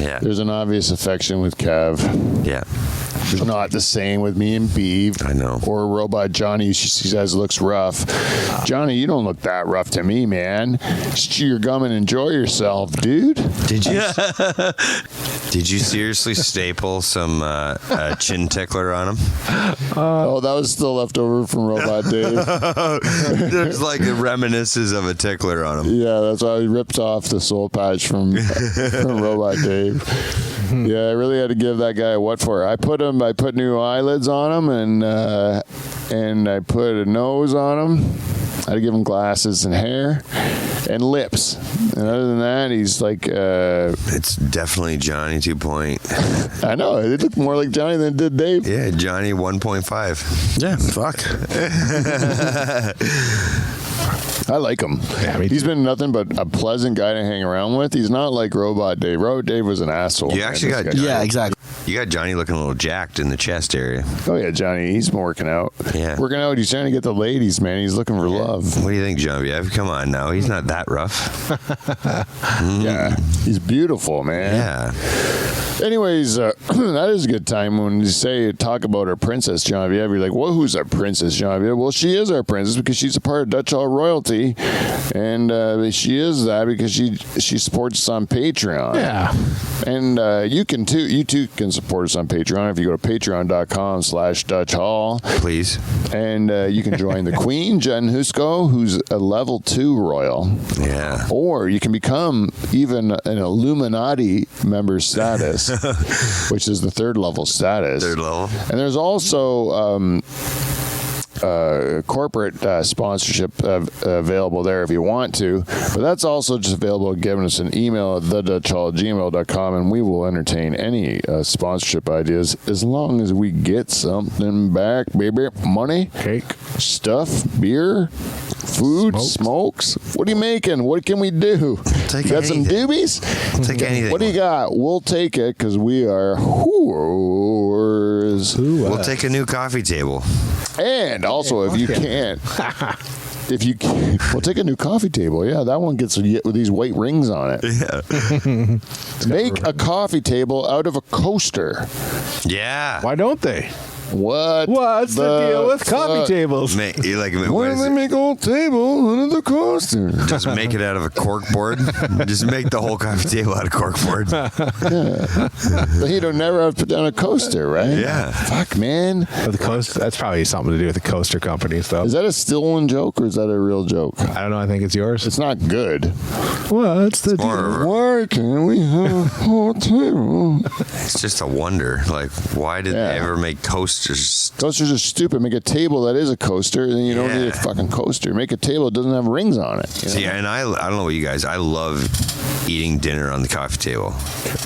Yeah. There's an obvious affection with Kev. Yeah. There's not the same with me and Beeve. I know. Or Robot Johnny, she says looks rough. Johnny, you don't look that rough to me, man. Just chew your gum and enjoy yourself, dude. Did you? Did you seriously staple some chin tickler on him? Oh, that was still left over from Robot Dave. There's like reminiscences of a tickler on him. Yeah, that's why I ripped off the soul patch from Robot Dave. Yeah, I really had to give that guy a what for. I put new eyelids on him, and I put a nose on him. I had to give him glasses and hair and lips. And other than that, he's like, It's definitely Johnny 2. I know, it looked more like Johnny than it did Dave. Yeah, Johnny 1.5. Yeah, fuck. I like him. Yeah, me He's too. been nothing but a pleasant guy to hang around with. He's not like Robot Dave. Robot Dave was an asshole. You man. actually This got guy- Yeah, exactly. You got Johnny looking a little jacked in the chest area. Oh yeah, Johnny. He's been working out. Yeah. Working out. He's trying to get the ladies, man. He's looking for love. What do you think, Genevieve? Come on now. He's not that rough. Yeah. He's beautiful, man. Yeah. Anyways, that is a good time when you talk about our Princess Genevieve. You're like, well, who's our Princess Genevieve? Well, she is our princess because she's a part of Dutch Hall royalty, and she is that because she supports us on Patreon. Yeah. And you can too. You too can support us on Patreon if you go to patreon.com/Dutch Hall. Please. And you can join the Queen, Jen Husko, who's a level 2 royal. Yeah. Or you can become even an Illuminati member status, which is the 3rd level status. 3rd level. And there's also corporate sponsorship available there if you want to, but that's also just available giving us an email at thedutchhall@gmail.com, and we will entertain any sponsorship ideas as long as we get something back, baby. Money, Cake. stuff, beer, food, smokes. What are you making? What can we do? Take Got some anything. doobies? Take anything. What do you got? We'll take it because we are whores. We'll take a new coffee table. And also, if you can't, we'll take a new coffee table. Yeah, that one gets with these white rings on it. Yeah. Make a coffee table out of a coaster. Yeah. Why don't they? What? What's the deal with coffee fuck? tables? You like, Why what do is they it? make a whole table out of the coaster? Just make it out of a cork board. Just make the whole coffee table out of cork board. But you don't never have to put down a coaster, right? Yeah. Fuck, man. With the coaster, that's probably something to do with the coaster companies, though. Is that a stolen joke or is that a real joke? I don't know. I think it's yours. It's not good. What's the Or Why can't we have a whole table? it's just a wonder. Like, why did Yeah. they ever make coasters? Coasters are stupid. Make a table that is a coaster, then you don't need a Yeah. fucking coaster. Make a table that doesn't have rings on it. you know? See, and I don't know what you guys. I love eating dinner on the coffee table,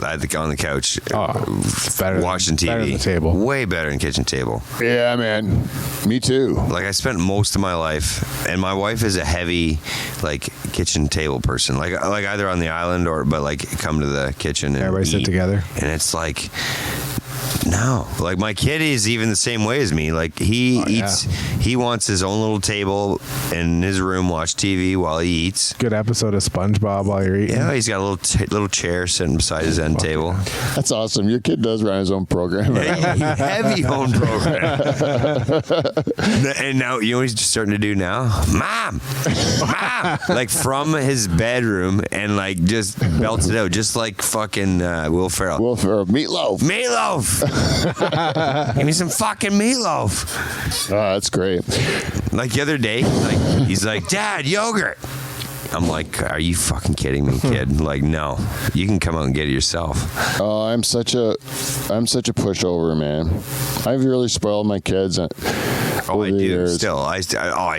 on the couch, it's better watching than, TV. better than the table. Way better than kitchen table. Yeah, man. Me too. Like I spent most of my life, and my wife is a heavy, like kitchen table person. Like either on the island but like come to the kitchen and Everybody sit eat. together. And it's like. No, like my kid is even the same way as me. Like he eats, he wants his own little table in his room, watch TV while he eats. Good episode of SpongeBob while you're eating. Yeah, he's got a little chair sitting beside his end table. That's awesome. Your kid does run his own program. Heavy home program. And now you know what he's just starting to do now? Mom, like from his bedroom and like just belts it out, just like fucking Will Ferrell. Well, for meatloaf. Meatloaf. Give me some fucking meatloaf. Oh, that's great. Like the other day, like he's like, Dad, yogurt. I'm like, are you fucking kidding me, kid? Like, no, you can come out and get it yourself. Oh, I'm such a pushover, man. I've really spoiled my kids. Oh, I over the do years. still. I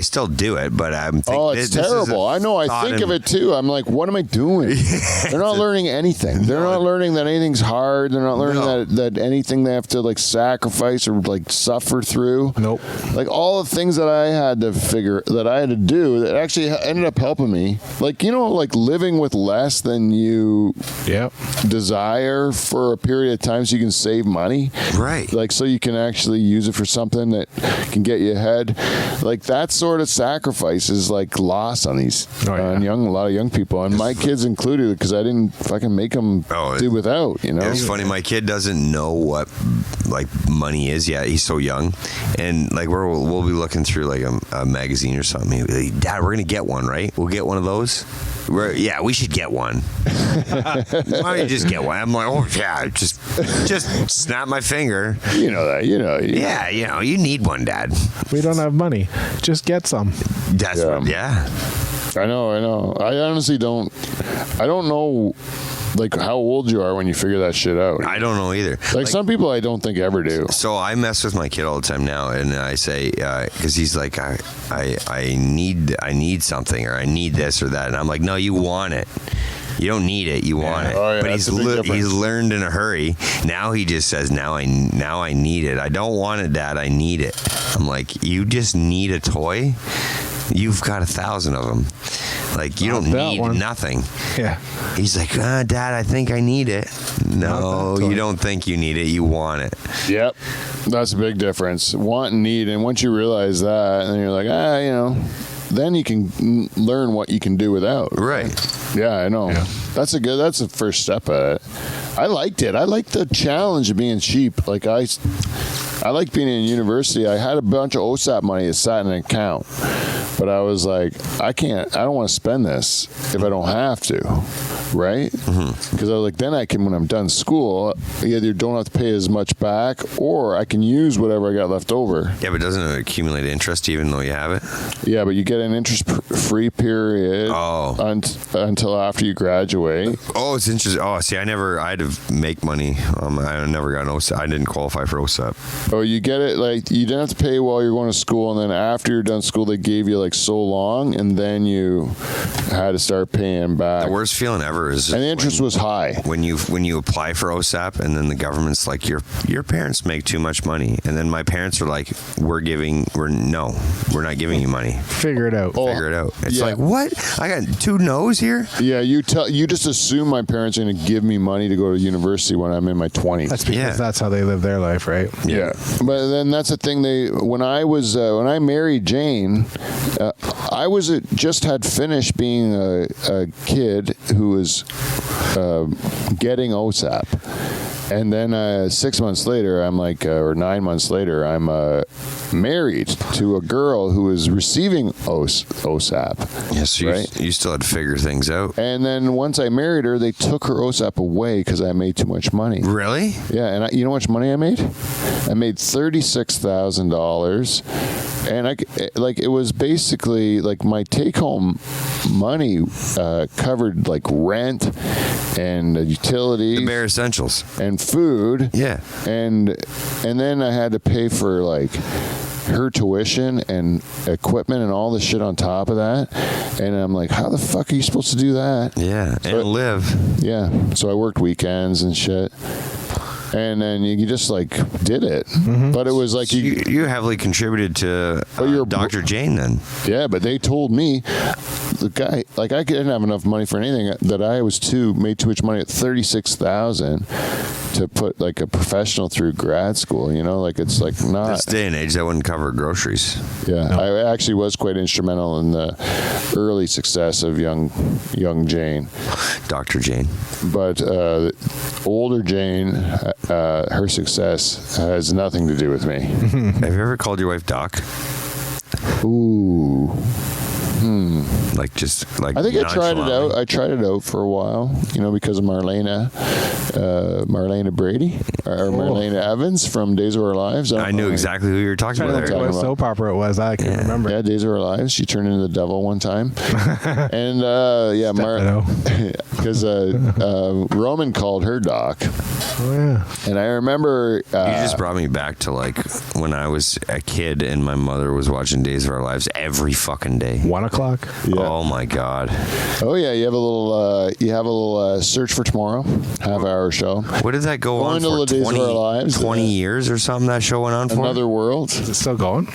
still do it, but I'm thinking. Oh, it's terrible. I know. I think of it too. I'm like, what am I doing? They're not learning anything. They're not learning that anything's hard. They're not learning that anything they have to like sacrifice or like suffer through. Nope. Like all the things that I had to do that actually ended up helping me. Like, you know, like living with less than you Yep. desire for a period of time so you can save money. Right. Like, so you can actually use it for something that can get you ahead. Like, that sort of sacrifice is like lost on these, on a lot of young people. And my kids included, because I didn't fucking make them do without, you know? It's funny. My kid doesn't know what like money is yet. He's so young, and like we'll be looking through like a magazine or something. He'll be like, Dad, we're gonna get one, right? We'll get one of those. Yeah, we should get one. Why don't you just get one? I'm like, oh yeah, just snap my finger. You know that. Yeah, you know, you need one, Dad. We don't have money. Just get some. That's yeah. I know. I honestly don't. I don't know. Like how old you are when you figure that shit out. I don't know either. Like some people I don't think ever do. So I mess with my kid all the time now, and I say, because he's like, I need something, or I need this or that, and I'm like, no, you want it. You don't need it. You want it. Oh, yeah, but that's a big difference. he's learned in a hurry. Now he just says, now I need it. I don't want it, Dad. I need it. I'm like, you just need a toy? You've got 1,000 of them. Like, you don't need nothing. Yeah. He's like, Dad, I think I need it. No, you don't think you need it. You want it. Yep. That's a big difference. Want and need. And once you realize that, then you're like, you know, then you can learn what you can do without. Right. Yeah, I know. Yeah. That's the first step at it. I liked it. I liked the challenge of being cheap. Like I like being in university. I had a bunch of OSAP money that sat in an account. But I was like, I don't want to spend this if I don't have to, right? Because I was like, then I can, when I'm done school, either don't have to pay as much back, or I can use whatever I got left over. Yeah, but doesn't it accumulate interest even though you have it? Yeah, but you get an interest-free period until after you graduate. Oh, it's interesting. Oh, see, I had to make money. I never got an OSAP. I didn't qualify for OSAP. Oh, you get it, like, you didn't have to pay while you're going to school, and then after you're done school, they gave you, like, so long, and then you had to start paying back. The worst feeling ever is, and the interest was high when you apply for OSAP, and then the government's like, your parents make too much money, and then my parents are like, we're not giving you money. Figure it out. Figure it out. It's like, what? I got 2 no's here. Yeah, you just assume my parents are going to give me money to go to university when I'm in my 20s. That's because that's how they live their life, right? Yeah. But then that's the thing. When I married Jane, I just had finished being a kid who was getting OSAP, and then 6 months later, I'm like, or 9 months later, I'm married to a girl who is receiving OSAP. Yes, you still had to figure things out. And then once I married her, they took her OSAP away because I made too much money. Really? Yeah, and you know how much money I made? I made $36,000, and it was basically like my take-home money covered like rent and utilities, the bare essentials, and food. Yeah, and then I had to pay for like her tuition and equipment and all the shit on top of that. And I'm like, how the fuck are you supposed to do that? Yeah, and live. Yeah, so I worked weekends and shit. And then you just like did it, but it was like you heavily contributed to Dr. Jane then. Yeah, but they told me the guy, like, I didn't have enough money for anything, that I made too much money at $36,000 to put like a professional through grad school. You know, like it's like not this day and age that wouldn't cover groceries. Yeah, no. I actually was quite instrumental in the early success of young Jane, Dr. Jane. But older Jane, her success has nothing to do with me. Have you ever called your wife Doc? Ooh. Like just like I think I tried it nonchalantly? out. I tried it out for a while, because of Marlena Brady or Marlena Evans from Days of Our Lives. I knew exactly who you were talking I about. don't There. know what about. soap opera it was. I can't remember. Yeah, Days of Our Lives. She turned into the devil one time, and Stefano. because Roman called her Doc, Oh, yeah. and I remember You just brought me back to like when I was a kid and my mother was watching Days of Our Lives every fucking day. 1 o'clock. Yeah. Oh my god! oh yeah, you have a little Search for Tomorrow half-hour show. What did that go on Going to for? the Days of Our Lives, 20 years or something? That show went on for Another World. Is it still going?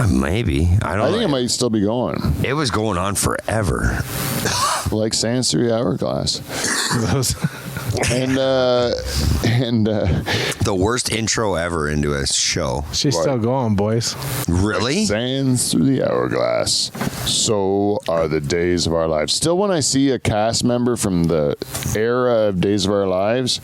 maybe. I don't I think know. it might still be going, It was going on forever. like Sands Through the Hourglass. Those. And The worst intro ever into a show. She's still going, boys. Really? sands through the hourglass, so are the days of our lives. Still, when I see a cast member from the era of Days of Our Lives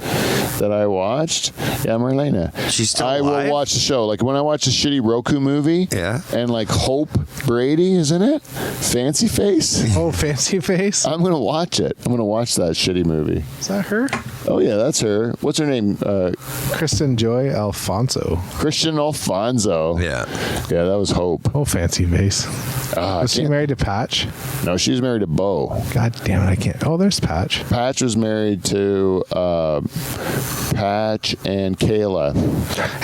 that I watched, Marlena, She's still I alive? will watch the show. Like when I watch a shitty Roku movie, Yeah. and like Hope Brady is in it, Fancy Face. Oh, Fancy Face. I'm gonna watch it. I'm gonna watch that shitty movie. Is that her? Oh yeah, that's her. What's her name? Kristen Joy Alfonso. Christian Alfonso. Yeah. Yeah, that was Hope. Oh, Fancy Face. I Was she can't- married to Patch? No, she's married to Bo. God damn it, I can't. Oh, there's Patch. Patch was married to Patch and Kayla.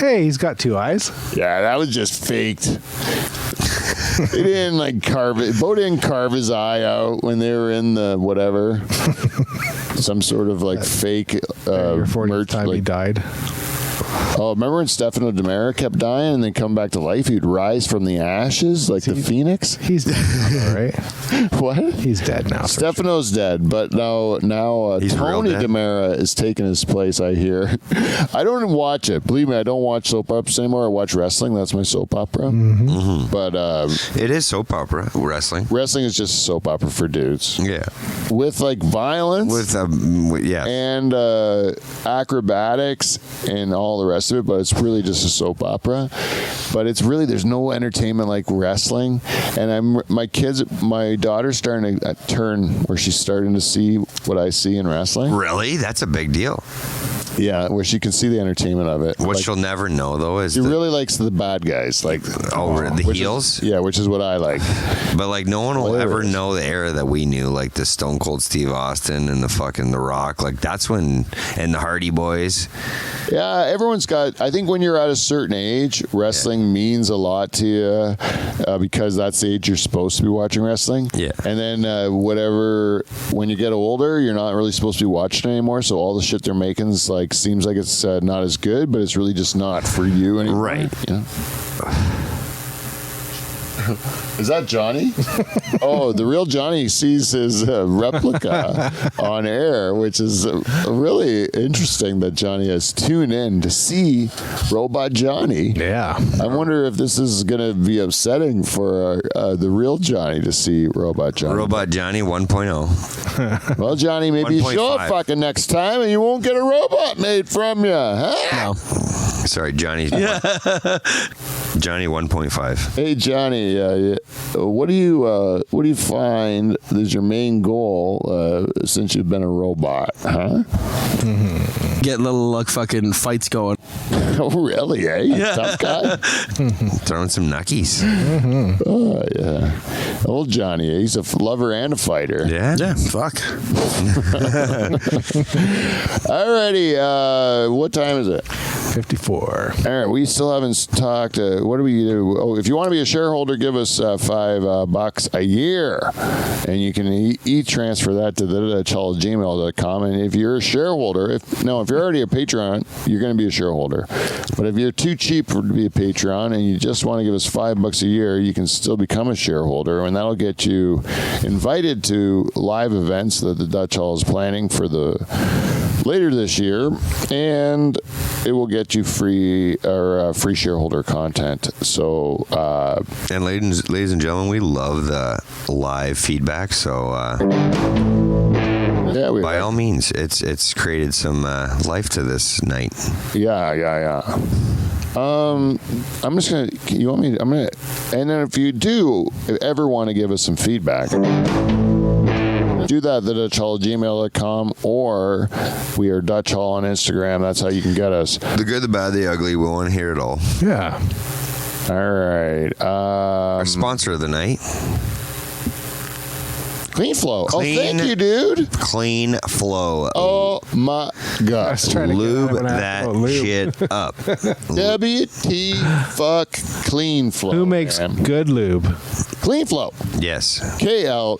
Hey, he's got 2 eyes. Yeah, that was just faked. They didn't like carve it. Bo didn't carve his eye out when they were in the whatever. Some sort of like fake Your 40th merch. time he Like, died. oh, remember when Stefano Demera kept dying and then come back to life? He'd rise from the ashes like the phoenix. He's dead now, right? What? He's dead now. for Stefano's dead, but now He's real Tony dead. Demera is taking his place. I hear. I don't watch it. Believe me, I don't watch soap operas anymore. I watch wrestling. That's my soap opera. Mm-hmm. But It is soap opera wrestling. wrestling is just a soap opera for dudes Yeah. with like violence Yeah. and acrobatics and all the rest of it. But it's really just a soap opera. But it's really there's no entertainment like wrestling. And my daughter's starting to turn where she's starting to see what I see in wrestling. Really? That's a big deal. Yeah, where she can see the entertainment of it. What Like, she'll never know though is she the, really likes the bad guys, like the which is- heels. yeah, which is what I like. But like no one will ever Hilarious. know the era that we knew, like the Stone Cold Steve Austin and the fucking The Rock. Like that's when, and the Hardy Boys. Yeah, everyone's got. I think when you're at a certain age, wrestling means a lot to you because that's the age you're supposed to be watching wrestling. Yeah. And then when you get older, you're not really supposed to be watching anymore. So all the shit they're making is like seems like it's not as good, but it's really just not for you anymore. Right. You know? Is that Johnny? Oh, the real Johnny sees his replica on air, which is really interesting that Johnny has tuned in to see Robot Johnny. Yeah. I wonder if this is going to be upsetting for the real Johnny to see Robot Johnny. Robot Johnny 1.0. Well, Johnny, maybe you show up 1.5. fucking next time and you won't get a robot made from you. Huh? Sorry, Johnny. Johnny 1.5. Hey Johnny, what do you find is your main goal since you've been a robot? Huh? Get little fucking fights going. Oh really? Eh? Tough guy. Throwing some nuckies. Oh yeah. Old Johnny, he's a lover and a fighter. Yeah. Yeah, fuck. Alrighty. What time is it? 54. All right, we still haven't talked. What do we do? Oh, if you want to be a shareholder, give us $5 a year, and you can e-transfer that to the@gmail.com. And if you're a shareholder, if you're already a Patreon, you're going to be a shareholder. But if you're too cheap to be a Patreon and you just want to give us $5 a year, you can still become a shareholder, and that'll get you invited to live events that the Dutch Hall is planning for later this year, and it will get you free shareholder content. So And ladies and gentlemen, we love the live feedback. So yeah, by all means, it's created some life to this night. yeah. I'm just gonna. You want me? I'm gonna. And then if you do ever want to give us some feedback, do that at DutchHall@gmail.com, or we are Dutch Hall on Instagram. That's how you can get us. The good, the bad, the ugly. We want to hear it all. Yeah. All right. Our sponsor of the night, Clean Flow. Clean- Oh, thank you, dude. Clean Flow. Oh my I God. was trying to get Lube out of an that actual lube. shit up. WT fuck Clean Flow. Who makes man. good lube? Clean Flow? Yes. KLEENFLO.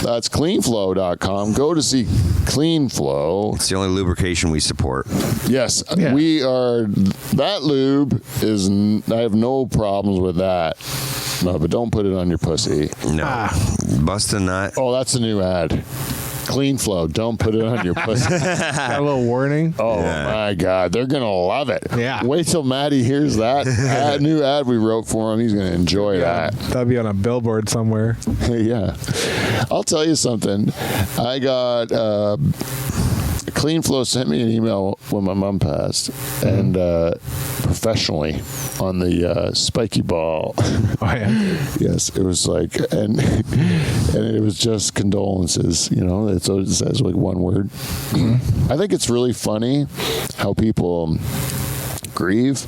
That's cleanflow.com. Go to see Clean Flow. It's the only lubrication we support. Yes, Yeah. we are. That lube is. I have no problems with that. No, but don't put it on your pussy. No. Bust a nut. Oh, that's a new ad. Clean Flow. Don't put it on your pussy. Got a little warning. Oh Yeah. my God, they're gonna love it. Yeah. Wait till Maddie hears that new ad we wrote for him. He's gonna enjoy that. That'd be on a billboard somewhere. Yeah. I'll tell you something. I got Clean Flow sent me an email when my mom passed, and professionally on the spiky ball. Oh yeah. Yes, it was like, and it was just condolences. You know, it says like one word. I think it's really funny how people grieve.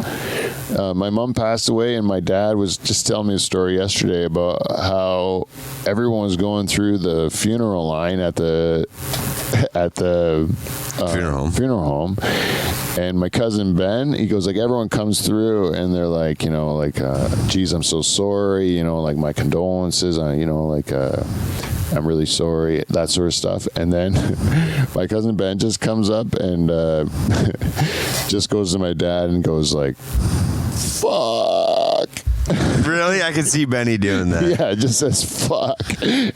My mom passed away, and my dad was just telling me a story yesterday about how everyone was going through the funeral line at the funeral home. And my cousin Ben, he goes like, everyone comes through and they're like, you know, like, geez, I'm so sorry, you know, like my condolences, you know, like, I'm really sorry, that sort of stuff. And then my cousin Ben just comes up and just goes to my dad and goes like, fuck. Really? I can see Benny doing that. Yeah, it just says fuck.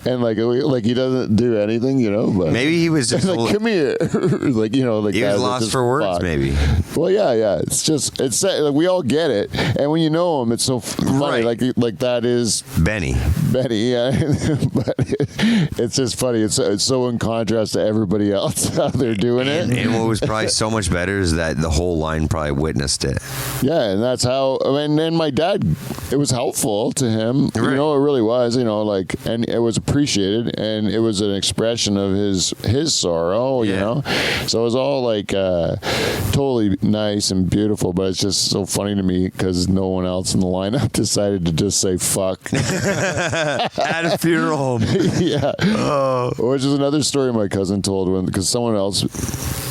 And like he doesn't do anything, you know, but Maybe he was just like, come here. Like, you know, like he that, was like, lost just for words, fuck. maybe. Well, yeah. It's like, we all get it. And when you know him, it's so funny. Right. Like that is Benny. Betty, yeah. But it's just funny. It's so in contrast to everybody else how they're doing it. And what was probably so much better is that the whole line probably witnessed it. Yeah, and that's how. I mean, and my dad, it was helpful to him. You Right. know, it really was. You know, like, and it was appreciated, and it was an expression of his sorrow. You Yeah. know, so it was all like totally nice and beautiful. But it's just so funny to me because no one else in the lineup decided to just say fuck. At a funeral home. Yeah. Which is another story my cousin told because someone else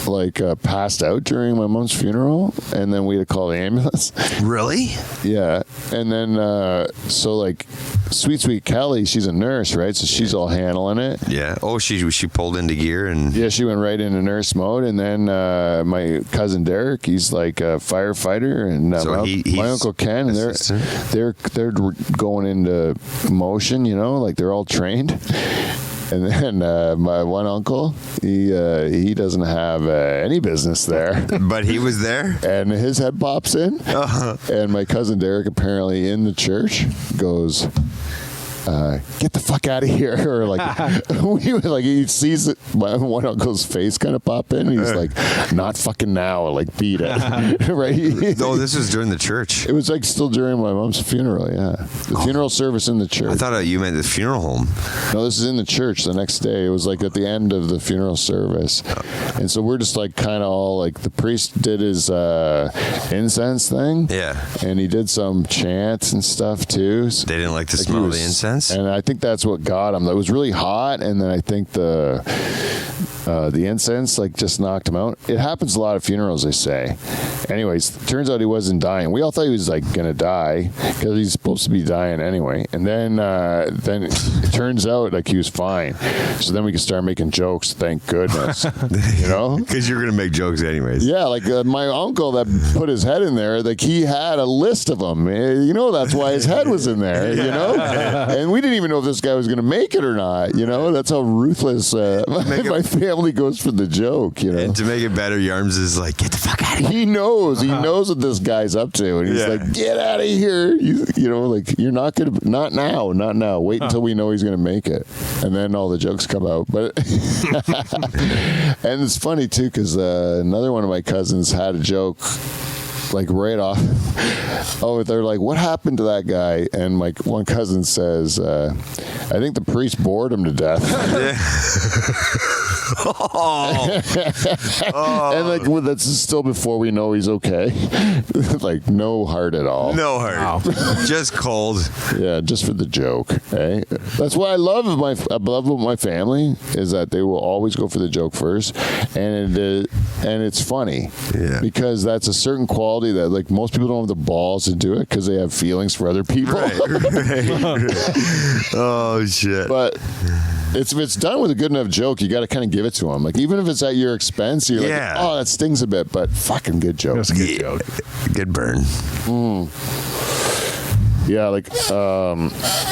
like passed out during my mom's funeral, and then we had to call the ambulance. Really? Yeah, and then so like sweet Kelly, she's a nurse, right? So she's all handling it. Yeah. Oh, she pulled into gear and Yeah, she went right into nurse mode, and then my cousin Derek, he's like a firefighter, and So my he's uncle Ken, assistant? they're going into motion, you know, like they're all trained. And then my one uncle, he doesn't have any business there. but he was there. And his head pops in, and my cousin Derek, apparently in the church, goes, "Get the fuck out of here!" Or like, he sees my one uncle's face kind of pop in, and he's like, "Not fucking now!" Like, beat it, right? Oh, this was during the church. It was like still during my mom's funeral. Yeah, the funeral service in the church. I thought you meant the funeral home. No, this is in the church the next day. It was like at the end of the funeral service. And so we're just like kind of all like, the priest did his incense thing. Yeah. And he did some chants and stuff too. They didn't like the Like, smell he of the was- incense. And I think that's what got him. It was really hot, and then I think the incense like just knocked him out. It happens a lot of funerals, they say. Anyways, turns out he wasn't dying. We all thought he was like gonna die because he's supposed to be dying anyway. And then it turns out like he was fine. So then we could start making jokes. Thank goodness, you know. Because you're gonna make jokes anyways. Yeah, like my uncle that put his head in there, like he had a list of them. You know, that's why his head was in there, you know? And we didn't even know if this guy was going to make it or not, you know? That's how ruthless my family goes for the joke, you know? And to make it better, Yarms is like, get the fuck out of here. He knows what this guy's up to. And he's Yeah. like, get out of here. You know, like, you're not going to, not now. Wait until we know he's going to make it. And then all the jokes come out. But, and it's funny too, because another one of my cousins had a joke like right off. Oh, they're like, what happened to that guy? And my one cousin says, I think the priest bored him to death. And like, well, that's still before we know he's okay. Like, no heart at all. No heart. Just cold. Yeah, just for the joke. Eh? That's what I love about my family is that they will always go for the joke first, and it's funny. Yeah. Because that's a certain quality that like most people don't have the balls to do it because they have feelings for other people. Right. Oh shit. But if it's done with a good enough joke, you got to kind of give it to them. Like even if it's at your expense, you're Yeah. like, oh, that stings a bit, but fucking good joke. That's a good joke. Good burn. Yeah, like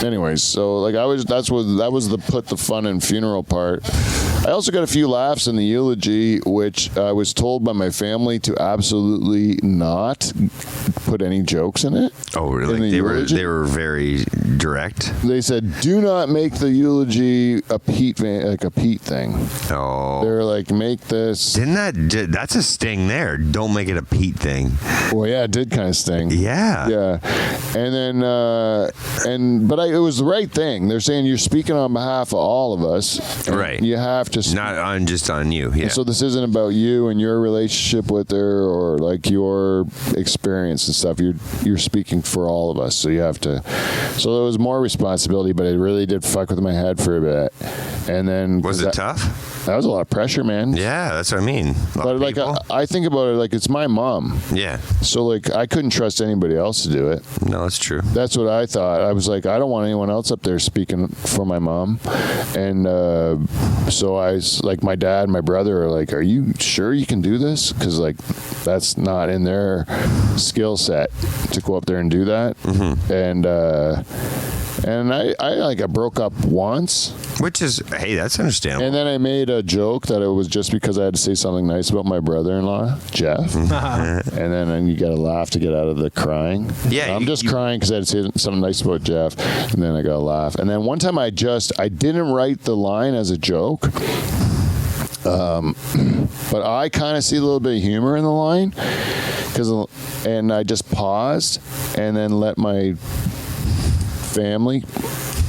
anyways, so like that was the put the fun in funeral part. I also got a few laughs in the eulogy, which I was told by my family to absolutely not put any jokes in it. Oh, really? In the eulogy. They were very direct. They said, do not make the eulogy a Pete thing. Oh. They're like, make this. That's a sting there. Don't make it a Pete thing. Well, yeah, it did kind of sting. Yeah. Yeah, and then it was the right thing. They're saying you're speaking on behalf of all of us, and Right. You have to Not just on you. Yeah. And so this isn't about you and your relationship with her or like your experience and stuff. You're speaking for all of us, so you have to. So there was more responsibility, but it really did fuck with my head for a bit. And then Was it tough? That was a lot of pressure, man. Yeah, that's what I mean. But like I think about it like it's my mom. Yeah. So like I couldn't trust anybody else to do it. No, that's true. That's what I thought. I was like, I don't want anyone else up there speaking for my mom. And so like my dad and my brother are like, are you sure you can do this? Because like that's not in their skill set to go up there and do that. Mm-hmm. And I broke up once. Which is, hey, that's understandable. And then I made a joke that it was just because I had to say something nice about my brother-in-law, Jeff. And then you got to laugh to get out of the crying. Yeah, I'm just crying because I had to say something nice about Jeff, and then I got to laugh. And then one time I didn't write the line as a joke. But I kind of see a little bit of humor in the line, and I just paused and then let my family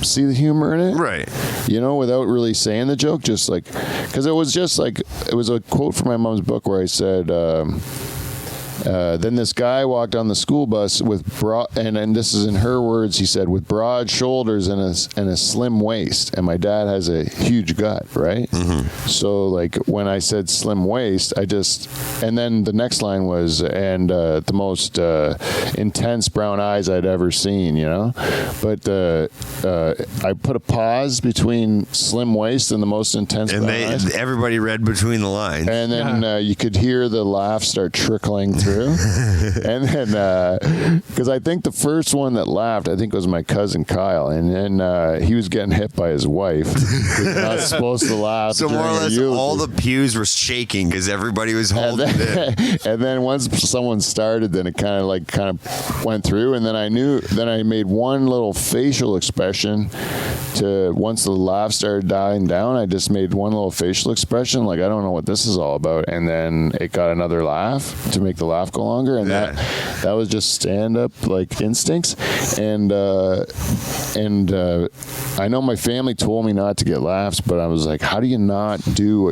see the humor in it, Right. You know, without really saying the joke, just like, because it was a quote from my mom's book where I said, then this guy walked on the school bus with and this is in her words, he said, with broad shoulders and a slim waist. And my dad has a huge gut, right? Mm-hmm. So like when I said slim waist, and then the next line was, and the most intense brown eyes I'd ever seen, you know? But I put a pause between slim waist and the most intense brown eyes. And everybody read between the lines. And then you could hear the laugh start trickling through. And then, because I think the first one that laughed, I think was my cousin Kyle. And then he was getting hit by his wife. He's not supposed to laugh. So more or less, all the pews were shaking because everybody was holding it. And then once someone started, then it kind of went through. And then I made one little facial expression once the laugh started dying down. I just made one little facial expression, like, I don't know what this is all about. And then it got another laugh to make the laugh go longer. And that was just stand-up like instincts. And I know my family told me not to get laughs, but I was like, how do you not do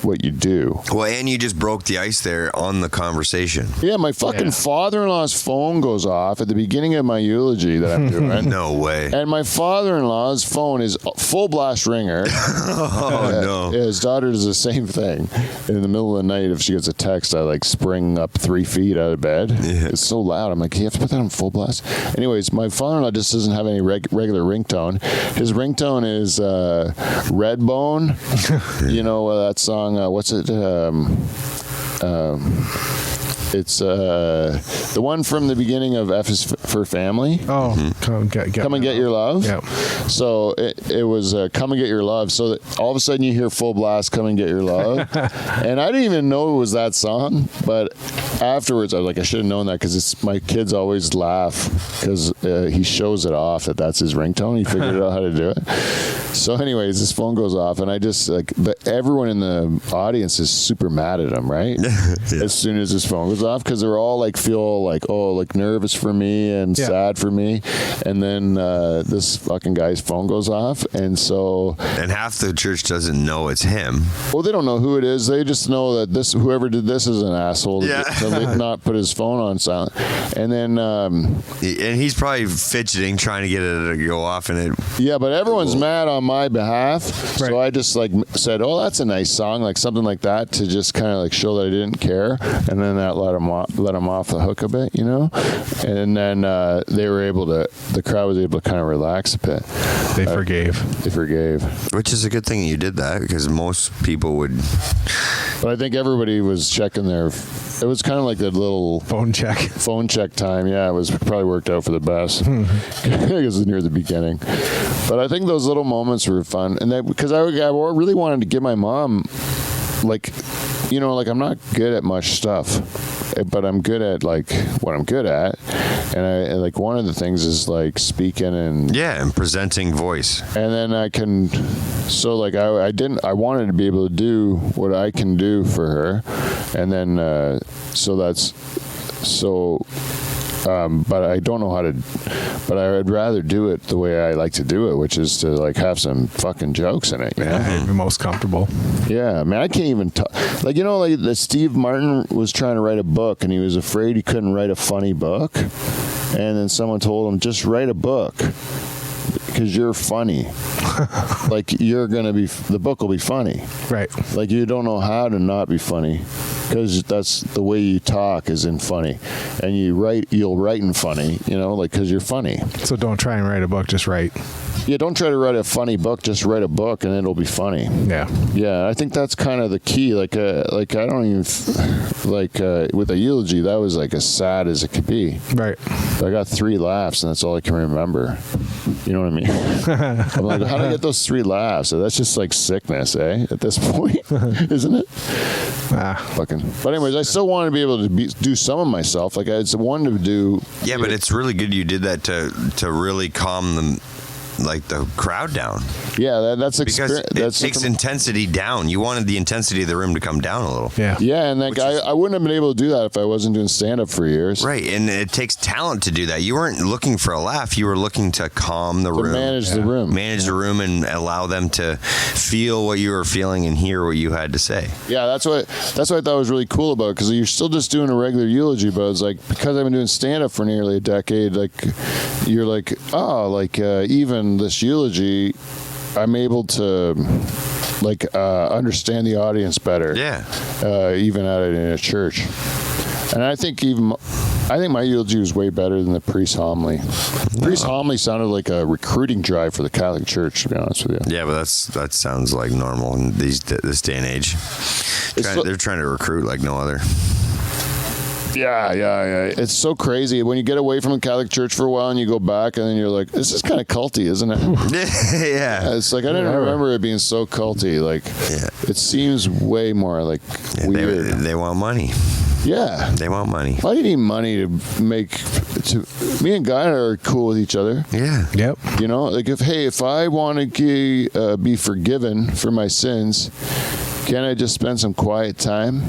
what you do? Well, and you just broke the ice there on the conversation. Yeah, my fucking father-in-law's phone goes off at the beginning of my eulogy that I'm doing. No way. And my father-in-law's phone is full blast ringer. Oh, no. Yeah, his daughter does the same thing. In the middle of the night, if she gets a text, I like spring up 3 feet out of bed. Yeah. It's so loud. I'm like, you have to put that on full blast? Anyways, my father-in-law just doesn't have any regular ringtone. His ringtone is Redbone. You know that song, what's it? It's the one from the beginning of F is for Family. Oh, come and get your love. Yep. So it was Come and Get Your Love. So that all of a sudden you hear full blast Come and Get Your Love. And I didn't even know it was that song, but afterwards I was like, I should have known that because my kids always laugh because he shows it off that's his ringtone. He figured out how to do it. So anyways, his phone goes off and I just everyone in the audience is super mad at him, right? Yeah. As soon as his phone goes off because they're all like feel like nervous for me and sad for me, and then this fucking guy's phone goes off, and half the church doesn't know it's him. Well, they don't know who it is. They just know that whoever did this is an asshole to not put his phone on silent, and then and he's probably fidgeting trying to get it to go off, and but everyone's mad on my behalf, so I just like said, oh, that's a nice song, like something like that, to just kind of like show that I didn't care, and then that let him off the hook a bit, you know, and then the crowd was able to kind of relax a bit. They forgave, which is a good thing you did that, because most people would. But I think everybody was checking their. It was kind of like that little phone check time. Yeah, it was probably worked out for the best because it was near the beginning. But I think those little moments were fun, and because I really wanted to give my mom, like, you know, like I'm not good at much stuff, but I'm good at like what I'm good at, and I like one of the things is like speaking and presenting voice, and then I can. So like I wanted to be able to do what I can do for her, and then but I don't know how to. But I'd rather do it the way I like to do it, which is to like have some fucking jokes in it. You know? Be most comfortable. Yeah, I mean, I can't even talk. Like, you know, like the Steve Martin was trying to write a book, and he was afraid he couldn't write a funny book, and then someone told him, just write a book. Because you're funny. Like, you're going to be, the book will be funny. Right. Like, you don't know how to not be funny. Because that's the way you talk is in funny. And you'll write in funny, you know, like, because you're funny. So don't try and write a book, just write. Yeah, don't try to write a funny book, just write a book and it'll be funny. Yeah. Yeah, I think that's kind of the key. Like I don't even, with a eulogy, that was like as sad as it could be. Right. I got 3 laughs and that's all I can remember. You know what I mean? I'm like, how did I get those 3 laughs? So that's just like sickness, eh? At this point, isn't it? Fucking. But anyways, I still wanted to be able to do some of myself. Like I wanted to do. Yeah, but it's really good you did that to really calm them. Like the crowd down. Yeah, that's because it takes intensity down. You wanted the intensity of the room to come down a little. Yeah. Yeah, and like I wouldn't have been able to do that if I wasn't doing stand-up for years. Right, and it takes talent to do that. You weren't looking for a laugh. You were looking to calm the room. Manage the room. Manage the room and allow them to feel what you were feeling and hear what you had to say. Yeah, that's what I thought was really cool about it, because you're still just doing a regular eulogy, but it's like, because I've been doing stand-up for nearly a decade, like, you're like, even this eulogy, I'm able to understand the audience better. Yeah. Even at it in a church, and I think my eulogy was way better than the priest homily. Priest homily sounded like a recruiting drive for the Catholic Church, to be honest with you. Yeah, but that sounds like normal in this day and age. They're trying to recruit like no other. Yeah. It's so crazy when you get away from the Catholic Church for a while and you go back, and then you're like, this is kind of culty, isn't it? Yeah. It's like, I didn't remember it being so culty. Like, it seems way more like weird. They want money. Yeah. They want money. I need money to make. Me and Guy are cool with each other. Yeah. Yep. You know, like if I want to be forgiven for my sins, can I just spend some quiet time?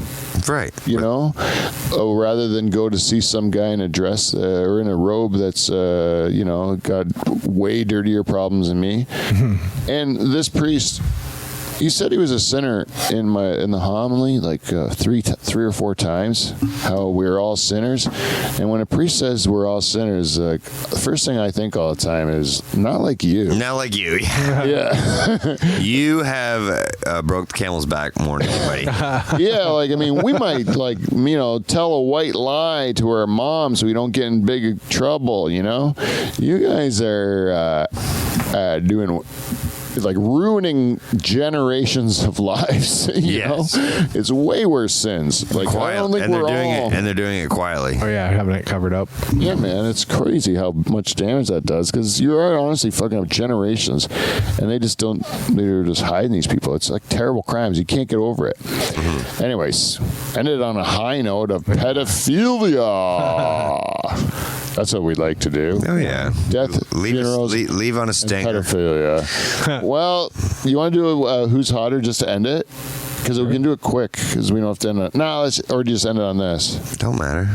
Right. You know, rather than go to see some guy in a dress or in a robe that's, got way dirtier problems than me. And this priest, he said he was a sinner in the homily like 3 or 4 times, how we're all sinners. And when a priest says we're all sinners, the first thing I think all the time is, not like you. Not like you. Yeah. You have broke the camel's back more than anybody. Yeah, like, I mean, we might, like, tell a white lie to our mom so we don't get in big trouble, you know? You guys are doing... like ruining generations of lives. You know? It's way worse sins. Like, I don't think we're all... And they're doing it quietly. Oh yeah, having it covered up. Yeah, man, it's crazy how much damage that does, because you are honestly fucking up generations, and they're just hiding these people. It's like terrible crimes. You can't get over it. Mm-hmm. Anyways, ended on a high note of pedophilia. That's what we like to do. Oh yeah, death, funerals, leave on a stinger. Pedophilia. Well, you want to do a Who's Hotter just to end it? because we can do it quick because we don't have to end it. No, or just end it on this. Don't matter.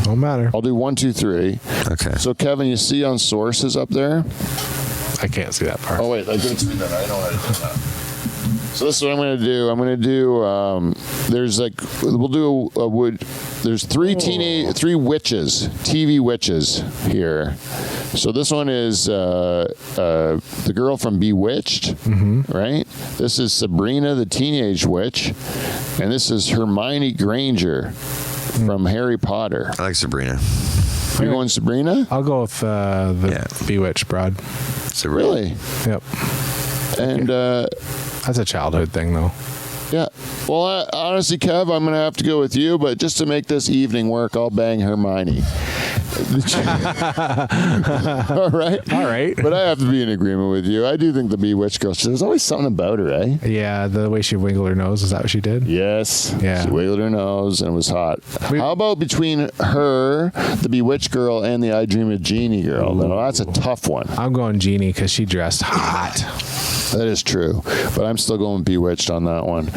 Don't matter. I'll do 1, 2, 3. Okay. So Kevin, you see on sources up there? I can't see that part. Oh wait, I didn't see that. I know how to do that. So this is what I'm going to do. I'm going to do. There's like we'll do a wood. There's three witches, TV witches here. So this one is the girl from Bewitched, right? This is Sabrina the Teenage Witch, and this is Hermione Granger from Harry Potter. I like Sabrina. You're going Sabrina? I'll go with the Bewitched broad. Sabrina. Really? Yep. And That's a childhood thing, though. yeah. Well, honestly, Kev, I'm going to have to go with you, but just to make this evening work, I'll bang Hermione. All right. All right. But I have to be in agreement with you. I do think the Bewitched girl, there's always something about her, eh? Yeah, the way she wiggled her nose, is that what she did? Yes. Yeah. She wiggled her nose and it was hot. How about between her, the Bewitched girl, and the I Dream of Jeannie girl? Now, that's a tough one. I'm going Jeannie because she dressed hot. That is true. But I'm still going Bewitched on that one.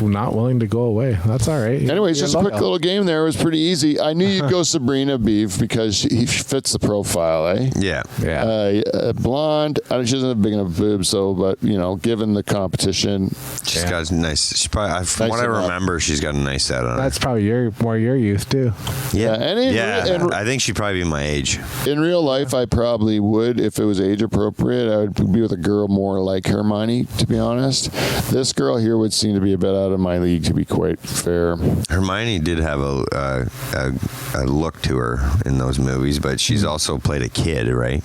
Not willing to go away. That's all right. Anyways, You're just a quick loyal. little game there. It was pretty easy. I knew you'd go Sabrina Beef because she fits the profile, eh? Yeah. Yeah. Blonde. She doesn't have big enough boobs, though. But given the competition, She's got a nice. She probably, from what I enough. remember, she's got a nice set on her. That's probably more your youth too. Yeah. and I think she'd probably be my age. in real life, I probably would, if it was age appropriate. I would be with a girl more like Hermione, to be honest. This girl here would seem to be a bit out of my league, to be quite fair. Hermione did have a look to her in those movies, but she's also played a kid, right?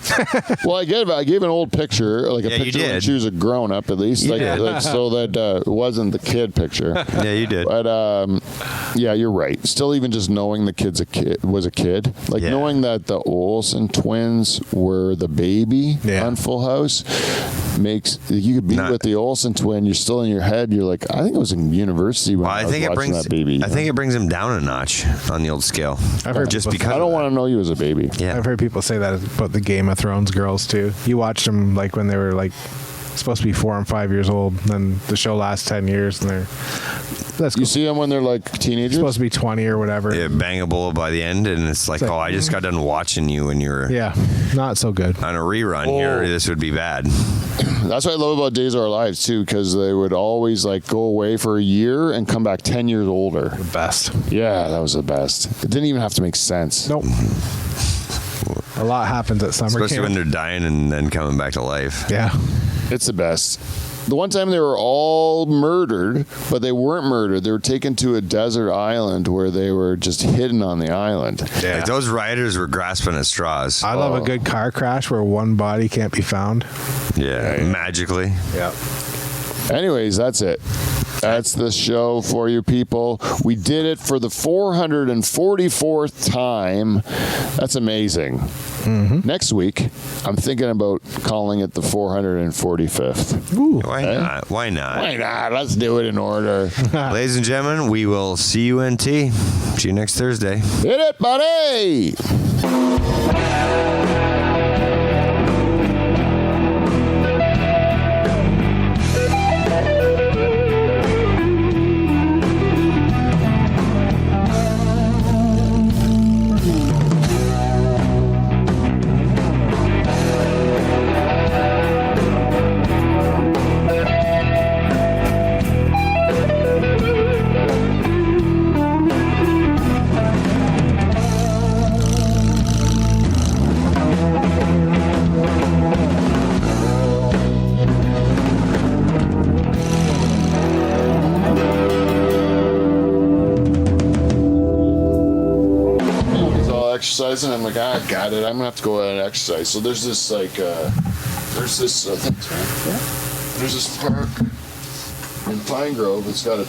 Well, I gave an old picture, like a Yeah, you picture when did. she was a grown up, at least, like so that it wasn't the kid picture. Yeah, you did. But yeah, you're right. Still, even just knowing the kid's was a kid, like Yeah. knowing that the Olsen twins were the baby on Full House, makes you could be with the Olsen twin. You're still in your head. You're like, I think I was in university when I was watching that baby. I think it brings him down a notch on the old scale. I've heard Just people- because I don't want to know you as a baby. Yeah. I've heard people say that about the Game of Thrones girls too. You watched them like when they were like supposed to be 4 and 5 years old, and then the show lasts 10 years, and that's You cool. see them when they're like teenagers. Supposed to be 20 or whatever. Yeah, bangable by the end, and it's like, It's like, oh, I just got done watching you when you were Yeah, not so good. on a rerun here. This would be bad. That's what I love about Days of Our Lives too, because they would always like go away for a year and come back 10 years older. The best. Yeah, that was the best. It didn't even have to make sense. Nope. A lot happens at summer Especially camp. when they're dying and then coming back to life. Yeah. It's the best. The one time they were all murdered, but they weren't murdered. They were taken to a desert island where they were just hidden on the island. Yeah. Like those riders were grasping at straws. I love a good car crash where one body can't be found. Yeah, magically. Yeah. Anyways, that's it. That's the show for you people. We did it for the 444th time. That's amazing. Next week, I'm thinking about calling it the 445th. Ooh. Why not? Why not? Why not? Let's do it in order. Ladies and gentlemen, we will see you NT. See you next Thursday. Hit it, buddy! Exercising, I'm like, I got it. I'm gonna have to go out and exercise. So there's this like, thanks, man. There's this park in Pine Grove. It's got a